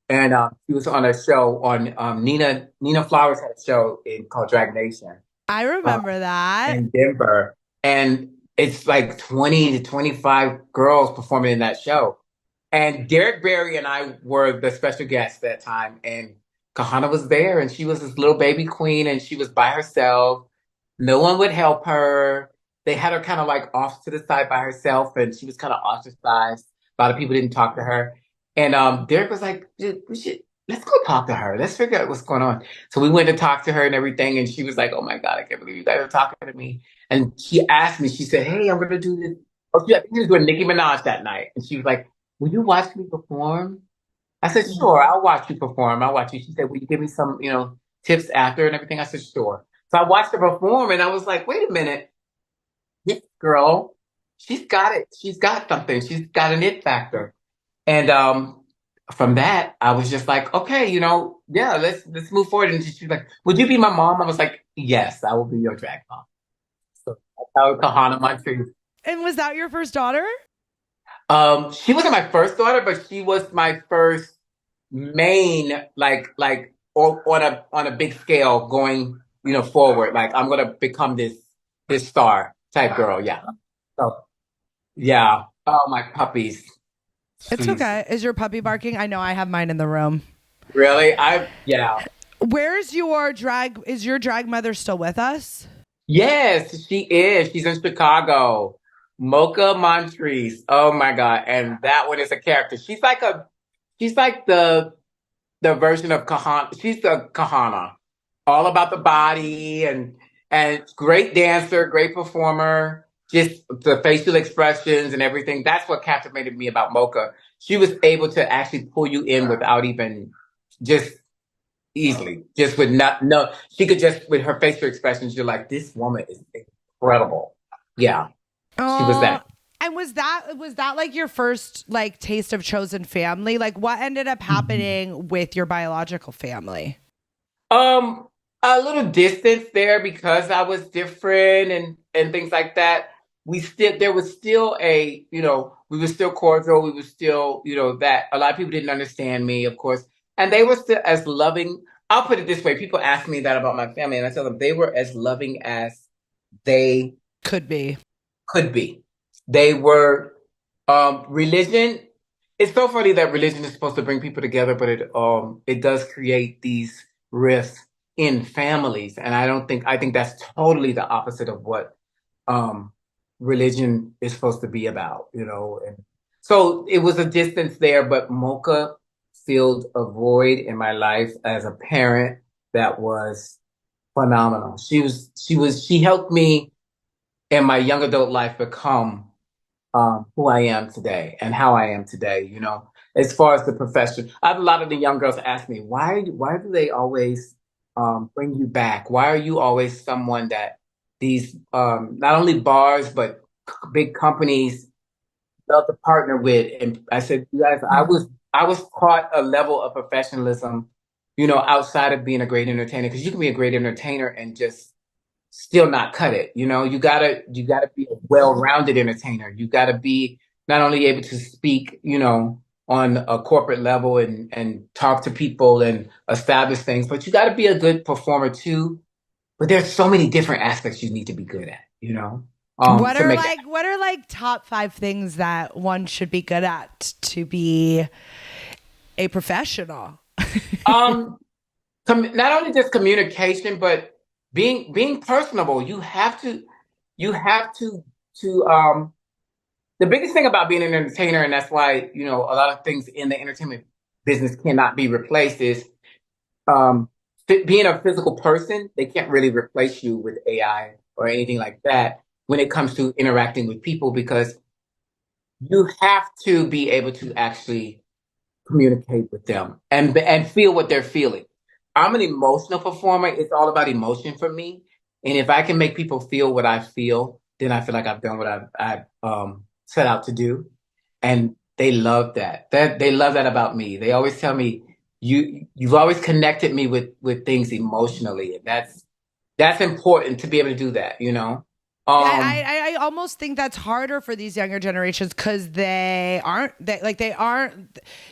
and she was on a show on Nina Flowers had a show called Drag Nation I uh, remember that. in Denver, and it's like 20 to 25 girls performing in that show. And Derek Barry and I were the special guests that time, and Kahana was there, and she was this little baby queen, and she was by herself. No one would help her. They had her kind of like off to the side by herself, and she was kind of ostracized. A lot of people didn't talk to her. And Derek was like, "Dude, let's go talk to her. Let's figure out what's going on." So we went to talk to her and everything, and she was like, "Oh my God, I can't believe you guys are talking to me." And she asked me, she said, "Hey, I'm gonna do this." Oh, I think she was doing Nicki Minaj that night, and she was like, "Will you watch me perform?" I said, "Sure, I'll watch you perform. I'll watch you." She said, "Will you give me some, tips after and everything?" I said, "Sure." So I watched her perform, and I was like, "Wait a minute, this girl, she's got it. She's got something. She's got an it factor." And from that, I was just like, "Okay, yeah, let's move forward." And she was like, "Would you be my mom?" I was like, "Yes, I will be your drag mom." So that's how Kahana Montrese. And was that your first daughter? She wasn't my first daughter, but she was my first main, on a big scale going, forward. Like I'm gonna become this star type girl. Yeah. So yeah. Oh, my puppies. It's Jeez. okay. Is your puppy barking? I know I have mine in the room. Really? Yeah. Where's your drag? Is your drag mother still with us? Yes, she is. She's in Chicago. Mocha Montrese. Oh my God. And that one is a character. She's like the version of Kahana. She's the Kahana, all about the body and great dancer, great performer. Just the facial expressions and everything. That's what captivated me about Mocha. She was able to actually pull you in without even just easily, just with not no. She could just with her facial expressions. You're like, this woman is incredible. Yeah, she was Oh, that. and was that like your first like taste of chosen family? Like what ended up happening with your biological family? Um, a little distance there because I was different and things like that. There was still we were still cordial. We were still, that a lot of people didn't understand me, of course, and they were still as loving. I'll put it this way: people ask me that about my family, and I tell them they were as loving as they Could be. could be. They were religion. It's so funny that religion is supposed to bring people together, but it does create these rifts in families, and I think that's totally the opposite of what um, religion is supposed to be about, And so it was a distance there, but Mocha filled a void in my life as a parent that was phenomenal. She helped me in my young adult life become who I am today and how I am today, as far as the profession. I have a lot of the young girls ask me, why do they always bring you back? Why are you always someone that these not only bars but big companies love to partner with? And I said, you guys, I was taught a level of professionalism, outside of being a great entertainer, because you can be a great entertainer and just still not cut it. You gotta be a well-rounded entertainer. You gotta be not only able to speak, on a corporate level and talk to people and establish things, but you gotta be a good performer too. But there's so many different aspects you need to be good at, What to are make that. like what are like top 5 things that one should be good at to be a professional? Um, not only just communication, but being personable. You have to the biggest thing about being an entertainer, and that's why, a lot of things in the entertainment business cannot be replaced, is being a physical person. They can't really replace you with AI or anything like that when it comes to interacting with people, because you have to be able to actually communicate with them and feel what they're feeling. I'm an emotional performer. It's all about emotion for me. And if I can make people feel what I feel, then I feel like I've done what I've set out to do. And they love that. They love that about me. They always tell me, you've always connected me with things emotionally. And that's important to be able to do that. Um, I almost think that's harder for these younger generations because they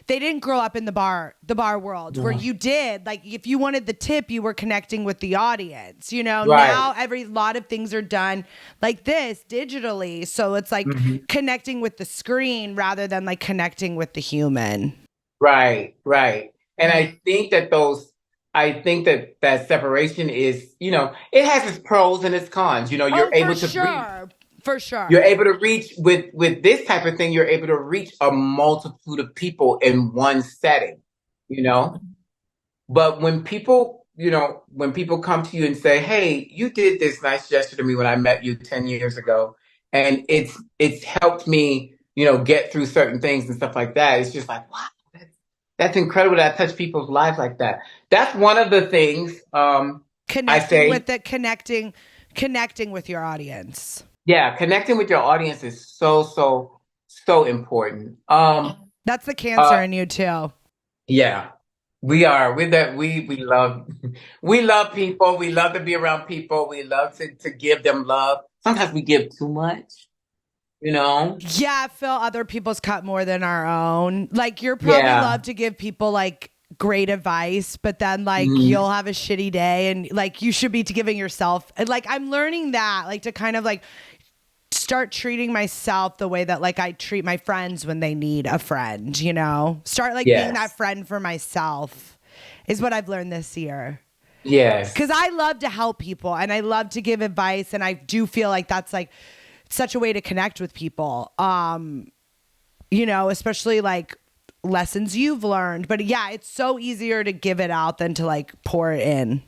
didn't grow up in the bar world where you did, like, if you wanted the tip, you were connecting with the audience. right. Now every lot of things are done like this digitally, so it's like Mhm. connecting with the screen rather than like connecting with the human. Right, right. And I think that separation is, it has its pros and its cons. Oh, for sure, for you're sure. able to reach with this type of thing, you're able to reach a multitude of people in one setting, you know? But when people come to you and say, "Hey, you did this nice gesture to me when I met you 10 years ago, and it's helped me, get through certain things and stuff like that." It's just like, wow, that's incredible that I touch people's lives like that. That's one of the things I Connecting say, with it, connecting with your audience. yeah, connecting with your audience is so, so, so important. That's the cancer Uh, in you too. yeah, we are. With that, we love we love people. We love to be around people. We love to give them love. Sometimes we give too much, you know? Yeah, fill other people's cup more than our own. Like, you're probably Yeah. love to give people like great advice, but then like Mhm. you'll have a shitty day and like you should be to giving yourself. And like I'm learning that, like, to kind of like start treating myself the way that like I treat my friends when they need a friend, Start like being that Yes. friend for myself is what I've learned this year. Yes. Cause I love to help people and I love to give advice. And I do feel like that's like such a way to connect with people. Especially like lessons you've learned. But yeah, it's so easier to give it out than to like pour it in.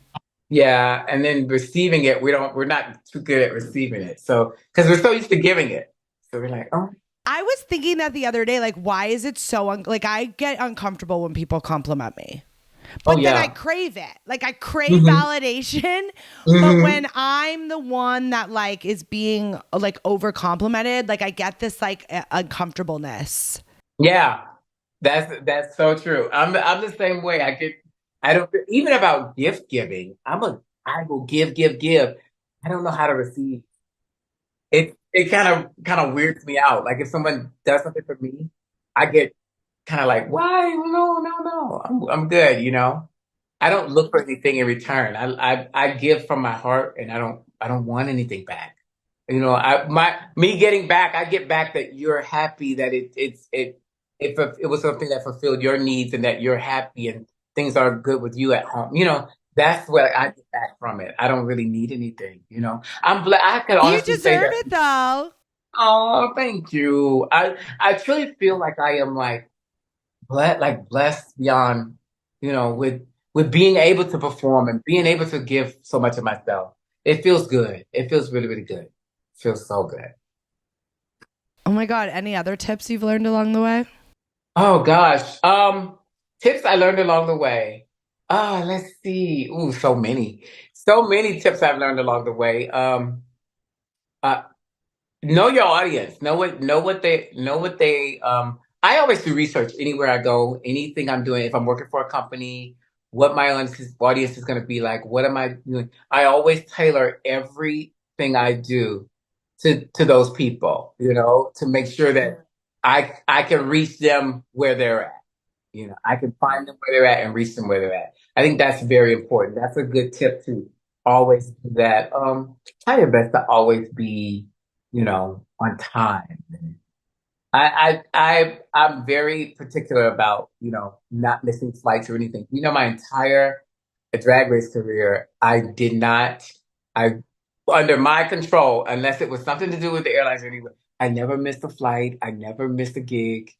Yeah. And then receiving it, we're not too good at receiving it. So, because we're so used to giving it. So we're like, oh, I was thinking that the other day, like, why is it so, like, I get uncomfortable when people compliment me. oh But then I yeah. crave it. Like, I crave Hmm. validation. But Hmm. when I'm the one that like is being like over complimented, like I get this like uncomfortableness. Yeah. That's so true. I'm the same way. I don't even about gift giving. I will give, give, give. I don't know how to receive. It kind of weirds me out. Like if someone does something for me, I get kind of like, why? No, no, no. I'm good. I don't look for anything in return. I give from my heart, and I don't want anything back. Me getting back, I get back that you're happy, that it was something that fulfilled your needs and that you're happy and things are good with you at home. That's what I get back from it. I don't really need anything, you know. I can You honestly say deserve that. it though. Oh, thank you. I truly feel like I am blessed beyond, with being able to perform and being able to give so much of myself. It feels good. It feels really, really good. It feels so good. Oh my God. Any other tips you've learned along the way? Oh gosh. Tips I learned along the way. Let's see. Ooh, so many. So many tips I've learned along the way. Uh, know your audience. Know what they I always do research anywhere I go, anything I'm doing. If I'm working for a company, what my audience is going to be like. What am I doing? I always tailor everything I do to those people, to make sure that I can reach them where they're at. I can find them where they're at and reach them where they're at. I think that's very important. That's a good tip to always do that. Try your best to always be, on time. I'm very particular about, not missing flights or anything. My entire drag race career, I under my control, unless it was something to do with the airlines or anything. I never missed a flight. I never missed a gig.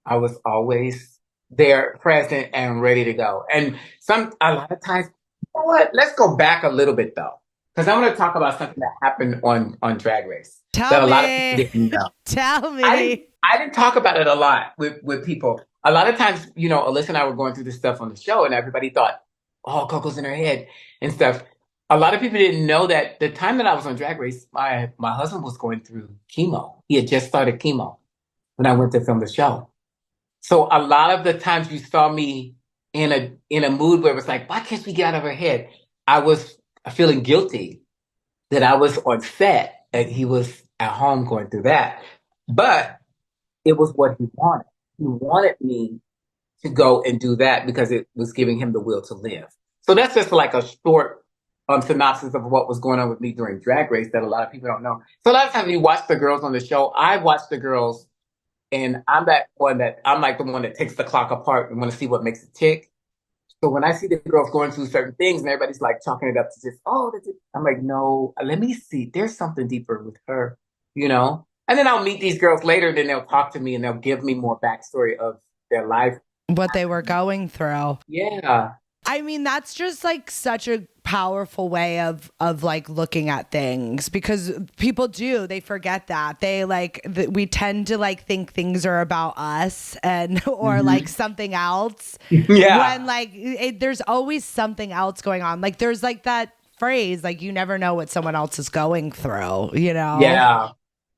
I was always there, present and ready to go. And a lot of times, you know what? Let's go back a little bit though, because I want to talk about something that happened on Drag Race Tell that a lot of people me. didn't know. Tell I didn't me. I didn't talk about it a lot with people. A lot of times, Alyssa and I were going through this stuff on the show, and everybody thought, "Oh, Coco's in her head" and stuff. A lot of people didn't know that the time that I was on Drag Race, my husband was going through chemo. He had just started chemo when I went to film the show. So a lot of the times you saw me in a mood where it was like, "Why can't we get out of her head?" I was feeling guilty that I was on set and he was at home going through that. But it was what he wanted. He wanted me to go and do that because it was giving him the will to live. So that's just like a short synopsis of what was going on with me during Drag Race that a lot of people don't know. So a lot of times you watch the girls on the show, I watch the girls and I'm like the one that takes the clock apart and want to see what makes it tick. So when I see the girls going through certain things and everybody's like chalking it up to just, oh, I'm like, no, let me see. There's something deeper with her, you know? And then I'll meet these girls later, then they'll talk to me and they'll give me more backstory of their life. What they were going through. Yeah. I mean, that's just like such a powerful way of like looking at things, because people they forget that we tend to like think things are about us and or like something else. Yeah. When there's always something else going on. Like there's like that phrase, like you never know what someone else is going through, Yeah.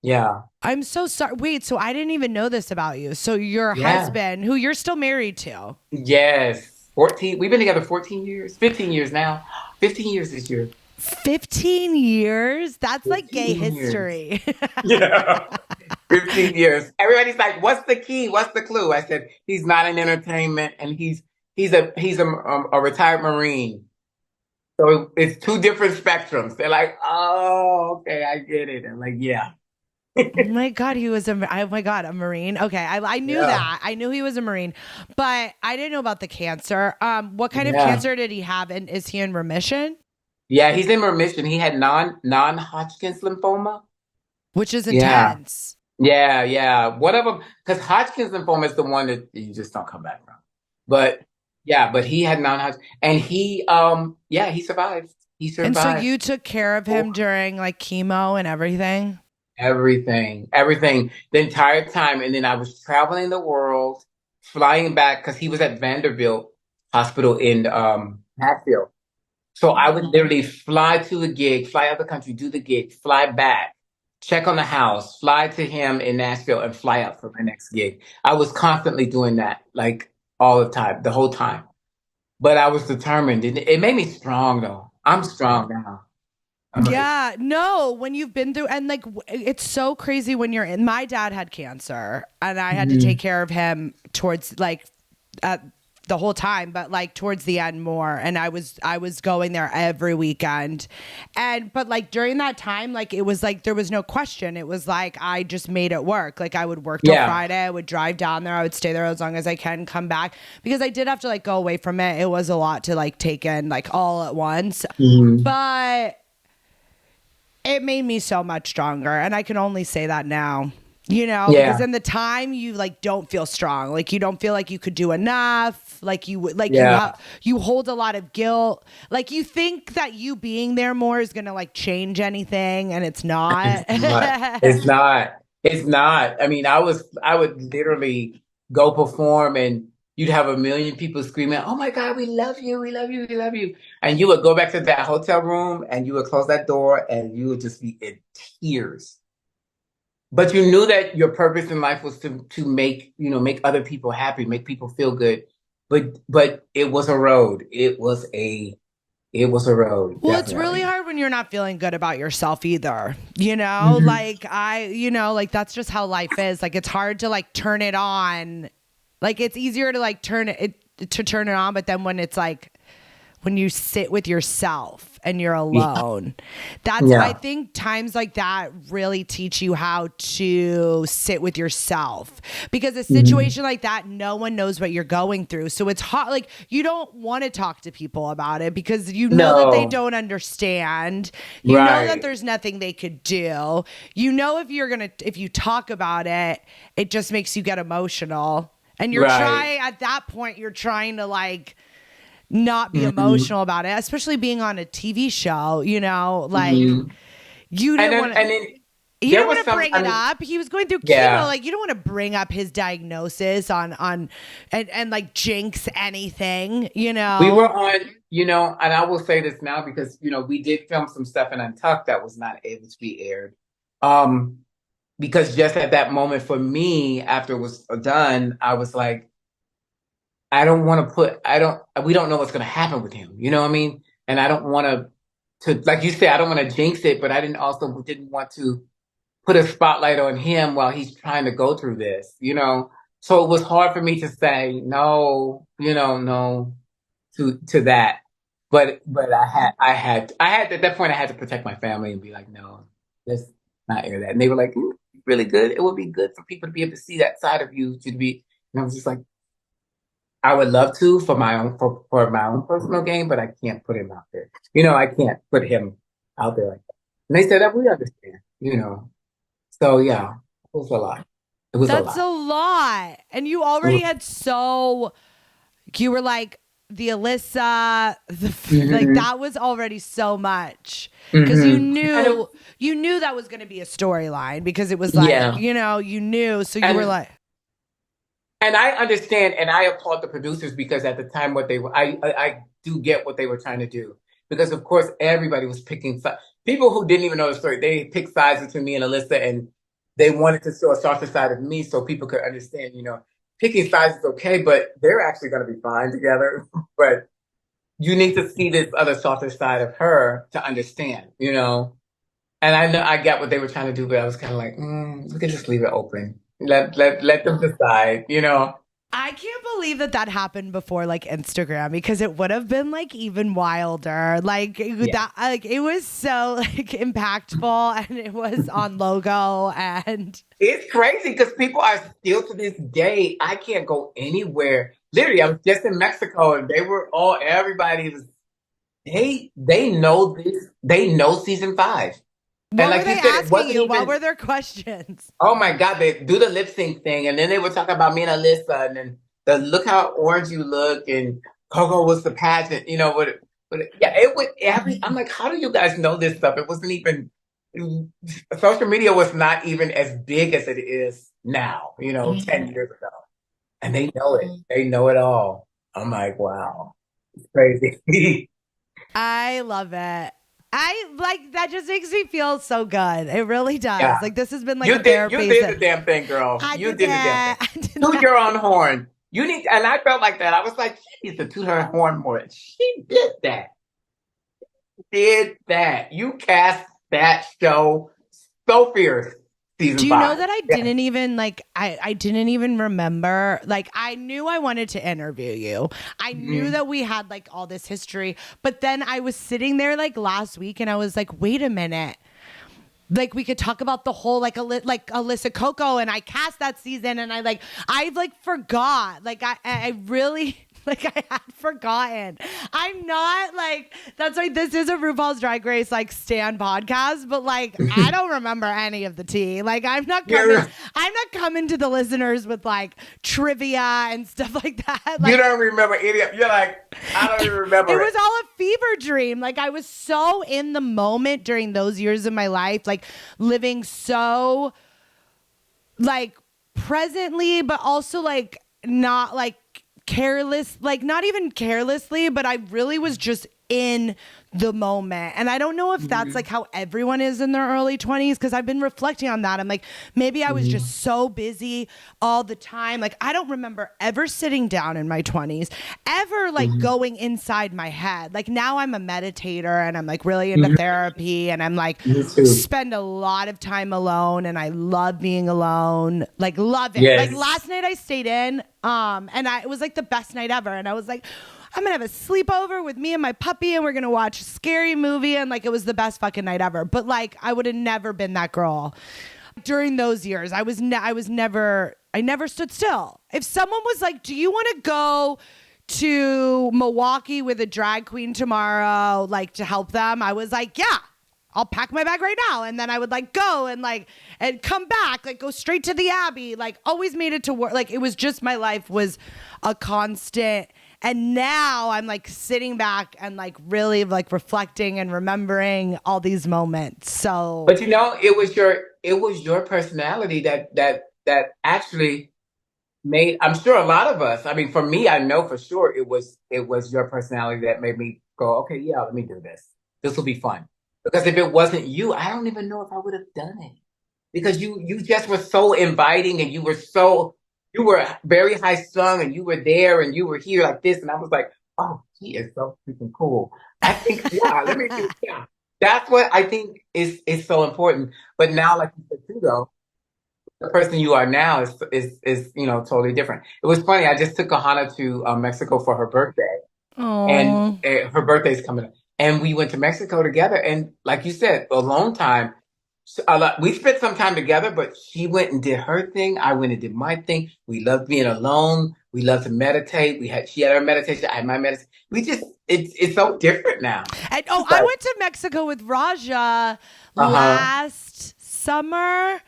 Yeah. I'm so sorry. Wait, so I didn't even know this about you. So your husband, who you're still married to. Yes. 14. We've been together 14 years, 15 years now. 15 years this year. 15 years? That's like gay 15 years. history. Yeah. 15 years. Everybody's like, what's the key? What's the clue? I said, he's not in entertainment and he's a retired Marine. So it's two different spectrums. They're like, oh, okay, I get it. I'm like, yeah. Oh my God, oh my God, a Marine. Okay, I knew that. I knew he was a Marine, but I didn't know about the cancer. What kind of cancer did he have, and is he in remission? Yeah, he's in remission. He had non-Hodgkin's lymphoma, which is intense. Yeah. One of them, because Hodgkin's lymphoma is the one that you just don't come back from. But he had non-Hodgkin, and he survived. He survived. And so you took care of him during like chemo and everything? Everything, the entire time. And then I was traveling the world, flying back because he was at Vanderbilt Hospital in Hatfield. So I would literally fly to the gig, fly out of the country, do the gig, fly back, check on the house, fly to him in Nashville, and fly out for my next gig. I was constantly doing that, like all the time, the whole time. But I was determined. It made me strong, though. I'm strong now. Yeah, no, when you've been through, and like, it's so crazy when you're my dad had cancer and I had to take care of him towards like at the whole time, but like towards the end more. And I was going there every weekend. But like during that time, like it was like there was no question. It was like I just made it work. Like I would work till Friday, I would drive down there, I would stay there as long as I can, come back, because I did have to like go away from it. It was a lot to like take in like all at once. But it made me so much stronger, and I can only say that now. Because in the time you like don't feel strong, like you don't feel like you could do enough, like you like you hold a lot of guilt, like you think that you being there more is gonna like change anything, and it's not. It's not. I mean, I would literally go perform, and you'd have a million people screaming, "Oh my God, we love you, we love you, we love you!" And you would go back to that hotel room, and you would close that door, and you would just be in tears. But you knew that your purpose in life was to make other people happy, make people feel good. But it was a road. It was a road. Well, Definitely. it's really hard when you're not feeling good about yourself either. Like like that's just how life is. Like it's hard to like turn it on. Like it's easier to like turn it on, but then when it's like when you sit with yourself and you're alone, I think times like that really teach you how to sit with yourself, because a situation like that, no one knows what you're going through. So it's hard. Like you don't want to talk to people about it because you know that they don't understand. You know that there's nothing they could do. If you talk about it, it just makes you get emotional. And you're at that point, you're trying to like not be emotional about it, especially being on a TV show, like you didn't want to. You don't want to bring it up. He was going through chemo. Like you don't want to bring up his diagnosis and like jinx anything. We were on, and I will say this now because we did film some stuff in Untucked that was not able to be aired, because just at that moment for me, after it was done, I was like, we don't know what's going to happen with him. You know what I mean? And I don't want to, like you said, I don't want to jinx it, but I didn't want to put a spotlight on him while he's trying to go through this, So it was hard for me to say no, no to that. But I had at that point I had to protect my family and be like, no, let's not air that. And they were like, really good. It would be good for people to be able to see that side of you, and I was just like, I would love to for my own personal gain, but I can't put him out there. I can't put him out there like that. And they said that we understand, So yeah, it was a lot. That's a lot. And you already had you were like the Alyssa, like that was already so much, because you knew that was going to be a storyline, because it was like, you knew. So you were like. And I understand, and I applaud the producers, because at the time, I do get what they were trying to do, because of course everybody was picking people who didn't even know the story. They picked sides between me and Alyssa, and they wanted to show a softer side of me so people could understand. Picking sides is okay, but they're actually going to be fine together. But you need to see this other softer side of her to understand. And I know I got what they were trying to do, but I was kind of like, we could just leave it open. Let them decide, I can't believe that happened before like Instagram, because it would have been like even wilder. Like that, like it was so like impactful, and it was on logo, and it's crazy because people are still to this day. I can't go anywhere. Literally, I was just in Mexico, and everybody was. They know this. They know season 5. What were they asking you? What were their questions? Oh my God, they do the lip sync thing, and then they were talking about me and Alyssa, and then look how orange you look, and Coco was the pageant, it was I'm like, how do you guys know this stuff? It wasn't even, social media was not even as big as it is now, 10 years ago, and they know it. They know it all. I'm like, wow, it's crazy. I love it. I like that. Just makes me feel so good. It really does. Yeah. Like this has been like therapy. You did the damn thing, girl. You did the damn thing. Toot your own horn. And I felt like that. I was like, she needs to toot her horn more. She did that. You cast that show so fierce, season Do you know 5. that I Yeah. didn't even like I didn't even remember, like I knew I wanted to interview you. I knew that we had like all this history, but then I was sitting there like last week and I was like, wait a minute. Like we could talk about the whole like Alyssa Coco, and I cast that season and I forgot. Like I really like I had forgotten. I'm not like, that's why this is a RuPaul's Drag Race like stan podcast, but like I don't remember any of the tea. Like I'm not coming to the listeners with like trivia and stuff like that. Like, you don't remember any of. You're like, I don't even remember. it was all a fever dream. Like I was so in the moment during those years of my life, like living so like presently, but also like not like careless, like not even carelessly, but I really was just in the moment. And I don't know if that's like how everyone is in their early 20s, because I've been reflecting on that. I'm like, maybe I was just so busy all the time. Like I don't remember ever sitting down in my 20s, ever like going inside my head. Like now I'm a meditator and I'm like really into therapy, and I'm like spend a lot of time alone, and I love being alone. Like love it. Yes. Like last night I stayed in and it was like the best night ever, and I was like, I'm gonna have a sleepover with me and my puppy, and we're gonna watch a scary movie, and like it was the best fucking night ever. But like I would have never been that girl during those years. I never stood still. If someone was like, do you want to go to Milwaukee with a drag queen tomorrow, like to help them, I was like, yeah, I'll pack my bag right now. And then I would like go and come back, like go straight to the Abbey, like always made it to work. Like it was just, my life was a constant. And now I'm like sitting back and like really like reflecting and remembering all these moments. So, but you know, it was your personality that actually made, I'm sure a lot of us, I mean, for me, I know for sure it was your personality that made me go, okay, yeah, let me do this. This will be fun. Because if it wasn't you, I don't even know if I would have done it. Because you just were so inviting, and you were very high strung, and you were there and you were here like this. And I was like, oh, he is so freaking cool. I think, yeah, let me do, yeah. That's what I think is so important. But now, like you said too, though, the person you are now is totally different. It was funny. I just took Kahana to Mexico for her birthday, and oh, her birthday's coming up, and we went to Mexico together. And like you said, a long time. We spent some time together, but she went and did her thing. I went and did my thing. We loved being alone. We loved to meditate. She had her meditation. I had my meditation. It's so different now. And I went to Mexico with Raja last summer.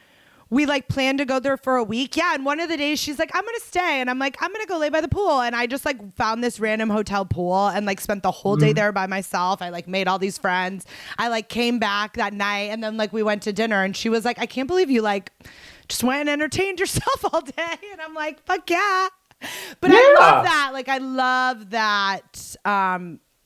We like planned to go there for a week. Yeah. And one of the days she's like, I'm going to stay. And I'm like, I'm going to go lay by the pool. And I just like found this random hotel pool and like spent the whole day there by myself. I like made all these friends. I like came back that night, and then like we went to dinner, and she was like, I can't believe you like just went and entertained yourself all day. And I'm like, fuck yeah. But I love that. Like, I love that.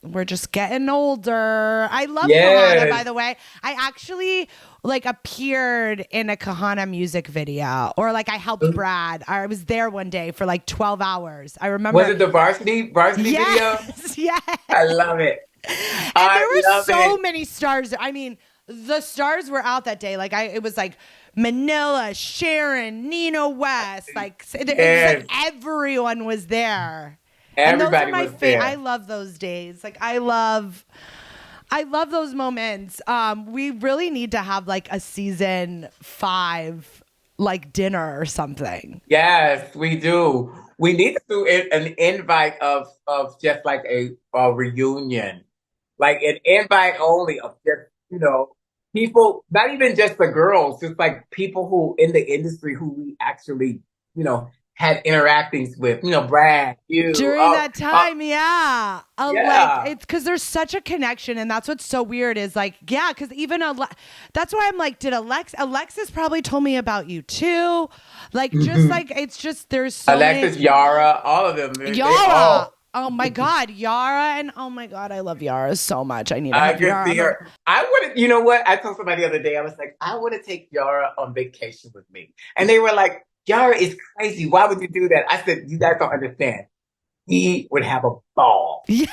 We're just getting older. I love Kahana, by the way. I actually like appeared in a Kahana music video, or like I helped Brad. I was there one day for like 12 hours. I remember. Was it the varsity video? Yes. I love it. And there were so many stars. I mean, the stars were out that day. Like it was like Manila, Sharon, Nina West. Like it was like everyone was there. Everybody was there. I love those days. Like I love those moments. We really need to have like a season 5 like dinner or something. Yes, we do. We need to do an invite of just like a reunion, like an invite only of just people, not even just the girls, just like people who in the industry who we actually had interactions with, Brad, you. During that time, yeah. Like, it's because there's such a connection, and that's what's so weird is like, yeah, because even, that's why I'm like, did Alexis probably told me about you too? Like, just like, it's just, there's so Alexis, Yara, all of them. Yara. Oh my God, Yara, and oh my God, I love Yara so much. I need to have Yara. See her. I would, you know what? I told somebody the other day, I was like, I want to take Yara on vacation with me. And they were like, Yara is crazy. Why would you do that? I said, you guys don't understand. He would have a ball. Yeah,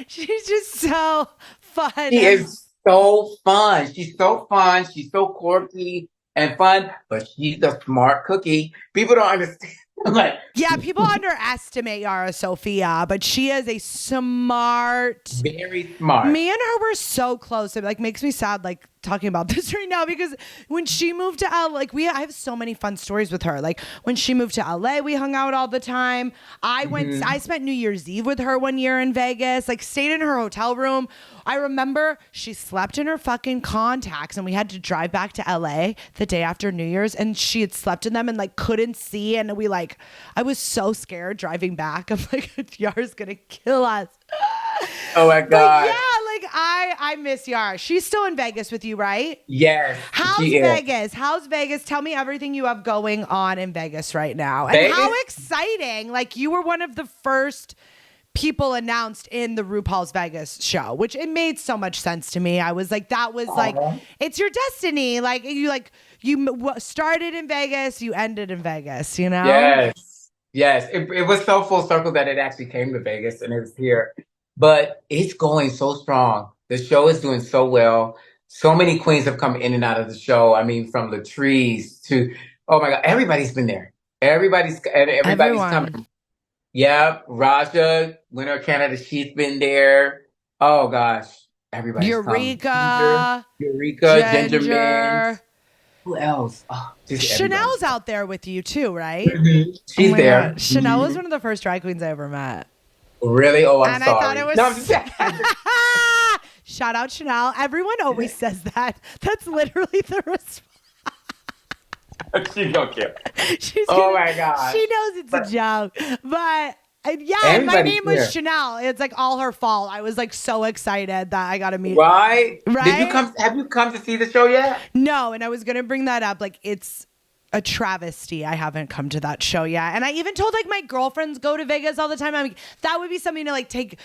she's just so fun. She is so fun. She's so fun. She's so quirky. and fun, but she's a smart cookie. People don't understand. I'm like, Yeah, people underestimate Yara Sofia, but she is a smart. very smart. Me and her were so close. It like makes me sad, like talking about this right now, because when she moved to LA, like I have so many fun stories with her. Like when she moved to LA, we hung out all the time. I spent New Year's Eve with her one year in Vegas. Like stayed in her hotel room. I remember she slept in her fucking contacts, and we had to drive back to LA the day after New Year's, and she had slept in them and like couldn't see, and I was so scared driving back. I'm like, Yara's gonna kill us. Oh my God. But yeah, like I miss Yara. She's still in Vegas with you, right? Yes. How's she is. Vegas? How's Vegas? Tell me everything you have going on in Vegas right now. And Vegas? how exciting. Like you were one of the first people announced in the RuPaul's Vegas show, which it made so much sense to me. I was like, that was like, it's your destiny. Like you started in Vegas, you ended in Vegas, you know? Yes. Yes. It was so full circle that it actually came to Vegas and it was here. But it's going so strong. The show is doing so well. So many queens have come in and out of the show. I mean, from Latrice to, oh my God, everybody's been there. Everybody's Everyone. coming. Yeah, Raja, winner of Canada, she's been there. Oh gosh, everybody's come. Eureka, Ginger Mint. Who else? Oh, just Chanel's everybody. out there with you too, right? She's my there. God. Chanel was one of the first drag queens I ever met. Really? Oh, I'm And sorry. I thought it was No, I'm just shout out Chanel. Everyone always says that. That's literally the response. She don't care. She's Oh my God. She knows it's a joke. But yeah, and my Everybody's name was there. Chanel. It's like all her fault. I was like so excited that I got to meet. Right? Did you Right? come? Have you come to see the show yet? No, and I was gonna bring that up. Like it's a travesty. I haven't come to that show yet. And I even told like my girlfriends go to Vegas all the time. I'm like, that would be something to like take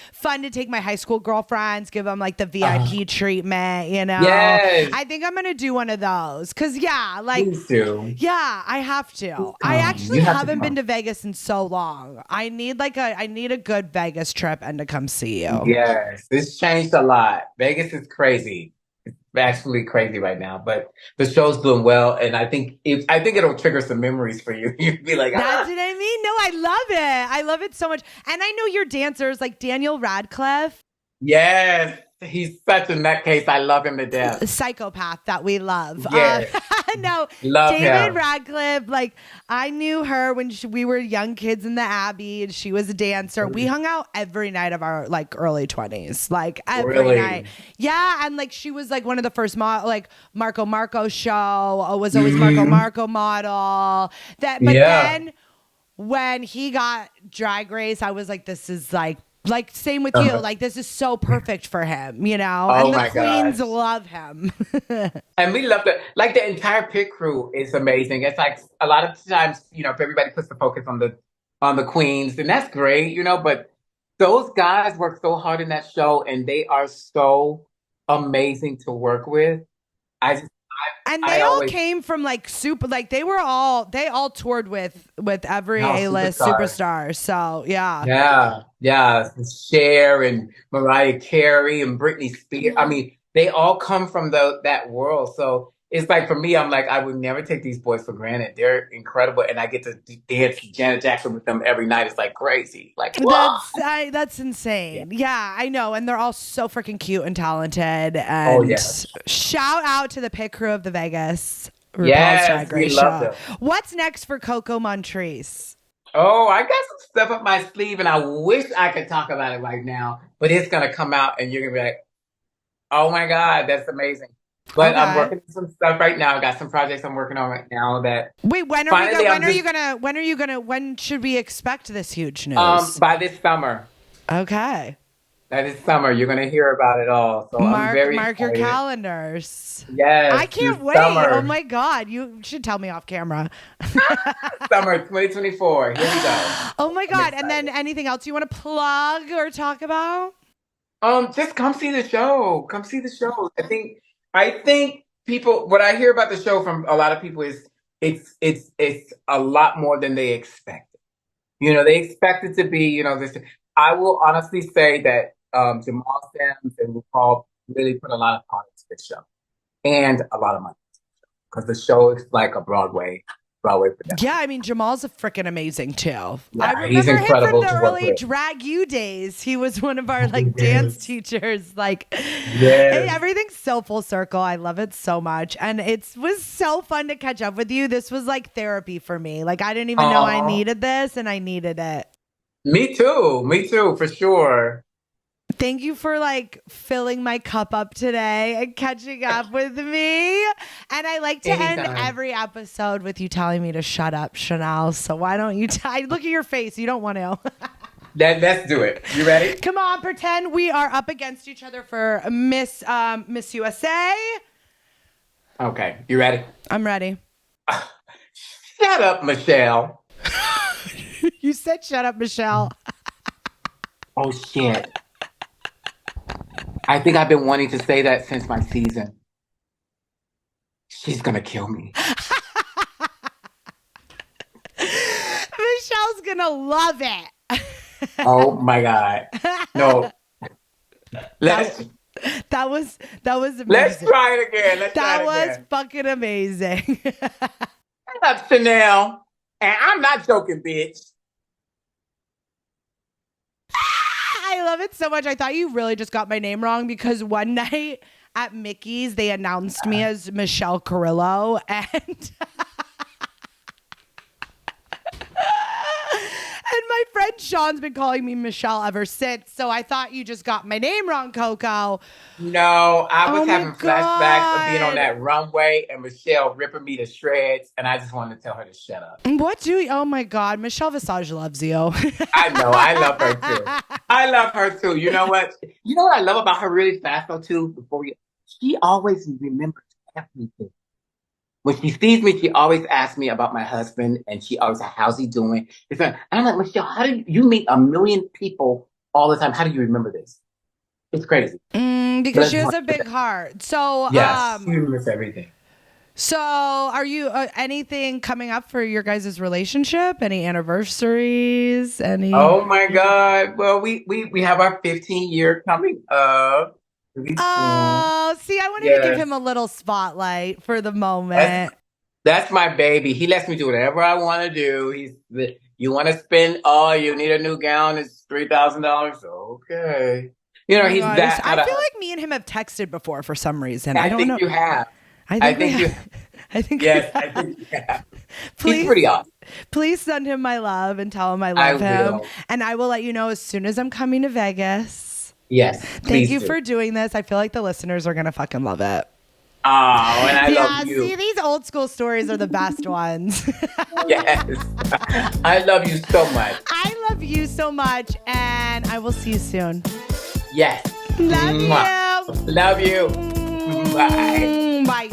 my high school girlfriends, give them like the VIP treatment, you know? Yes. I think I'm going to do one of those. Cause yeah, like, Please do. yeah, I have to. I actually haven't been to Vegas in so long. I need a good Vegas trip and to come see you. Yes, it's changed a lot. Vegas is crazy. It's actually crazy right now, but the show's doing well, and I think it'll trigger some memories for you. You'd be like, That's what I mean. No, I love it. I love it so much. And I know your dancers like Daniel Radcliffe. yes, he's such a nutcase. I love him to death. A psychopath that we love. Yes. No, Love David him. Radcliffe, like I knew her when we were young kids in the Abbey and she was a dancer. We hung out every night of our like early 20s, like every Really? night. Yeah. And like she was like one of the first like Marco show was always Marco model but Yeah. then when he got Drag Race, I was like, this is like same with you. Like this is so perfect for him, you know? Oh And the my queens God. love him. And we love the entire pit crew is amazing. It's like a lot of times, everybody puts the focus on the queens, and that's great, but those guys work so hard in that show, and they are so amazing to work with. I just, And I they all always came from like super, like they all toured with every Oh, A-list superstar. So yeah. Yeah, Cher and Mariah Carey and Britney Spears. I mean, they all come from that world. So it's like for me, I'm like, I would never take these boys for granted. They're incredible, and I get to dance Janet Jackson with them every night. It's like crazy. Like, whoa. That's insane. Yeah, I know. And they're all so freaking cute and talented. Oh, And yes. shout out to the pit crew of the Vegas RuPaul's Yes, Drag we Race love show. them. What's next for Coco Montrese? Oh, I got some stuff up my sleeve, and I wish I could talk about it right now, but it's gonna come out, and you're gonna be like, "Oh my God, that's amazing!" But I'm Okay. working on some stuff right now. I got some projects I'm working on right now that Wait, when should we expect this huge news? by this summer. Okay. By this summer, you're gonna hear about it all. So I'm very Mark your excited. calendars. Yes, I can't this wait. Summer, Oh my God. You should tell me off camera. summer 2024. Here we go. Oh my God. And excited. then anything else you want to plug or talk about? Just come see the show. Come see the show. I think people. What I hear about the show from a lot of people is it's a lot more than they expected. They expect it to be this. I will honestly say that Jamal Sims and RuPaul really put a lot of thought into this show and a lot of money because the show is like a Broadway production. Yeah, I mean, Jamal's freaking amazing too. I Yeah, he's remember him from incredible the to work early with. Drag U days. He was one of our like dance teachers. Like, Yes. hey, everything's so full circle. I love it so much. And it was so fun to catch up with you. This was like therapy for me. Like, I didn't even know I Aw. needed this, and I needed it. Me too, for sure. Thank you for like filling my cup up today and catching up with me. And I like to end Anytime. every episode with you telling me to shut up, Chanel. So why don't you look at your face. You don't want to. Let's do it. You ready? Come on, pretend we are up against each other for Miss USA. Okay, you ready? I'm ready. Shut up, Michelle. You said shut up, Michelle. Oh, shit. I think I've been wanting to say that since my season. She's gonna kill me. Michelle's gonna love it. Oh my God. No. That was amazing. Let's try it again. That was fucking amazing. Shut up, Chanel. And I'm not joking, bitch. I love it so much. I thought you really just got my name wrong because one night at Mickey's, they announced me as Michelle Perrillo, and and my friend Sean's been calling me Michelle ever since. So I thought you just got my name wrong, Coco. No, I was Oh my having flashbacks of being on God. that runway and Michelle ripping me to shreds, and I just wanted to tell her to shut up. Oh my God, Michelle Visage loves you. I know, I love her too. I love her too. You know what? You know what I love about her really fast though too? She always remembers everything. When she sees me, she always asks me about my husband, and she always says, "How's he doing?" And I'm like, Michelle, how do you meet a million people all the time? How do you remember this? It's crazy. Because she has a big heart. So Yes, she remembers everything. So are you anything coming up for your guys' relationship? Any anniversaries? Any? Oh my God. Well, we have our 15-year coming up. Oh, see, I wanted to give him a little spotlight for the moment. That's my baby. He lets me do whatever I want to do. You want to spend, you need a new gown, it's $3,000. Okay. You know, Oh my he's gosh. that. I feel like me and him have texted before for some reason. I don't think know. you have. I think you have. I think you have. Please, he's pretty awesome. Please send him my love and tell him I love him. And I will let you know as soon as I'm coming to Vegas. Yes. Thank you for doing this. I feel like the listeners are going to fucking love it. Oh, and I love you. See, these old school stories are the best ones. Yes. I love you so much. I love you so much, and I will see you soon. Yes. Love you. Love you. Bye. Bye.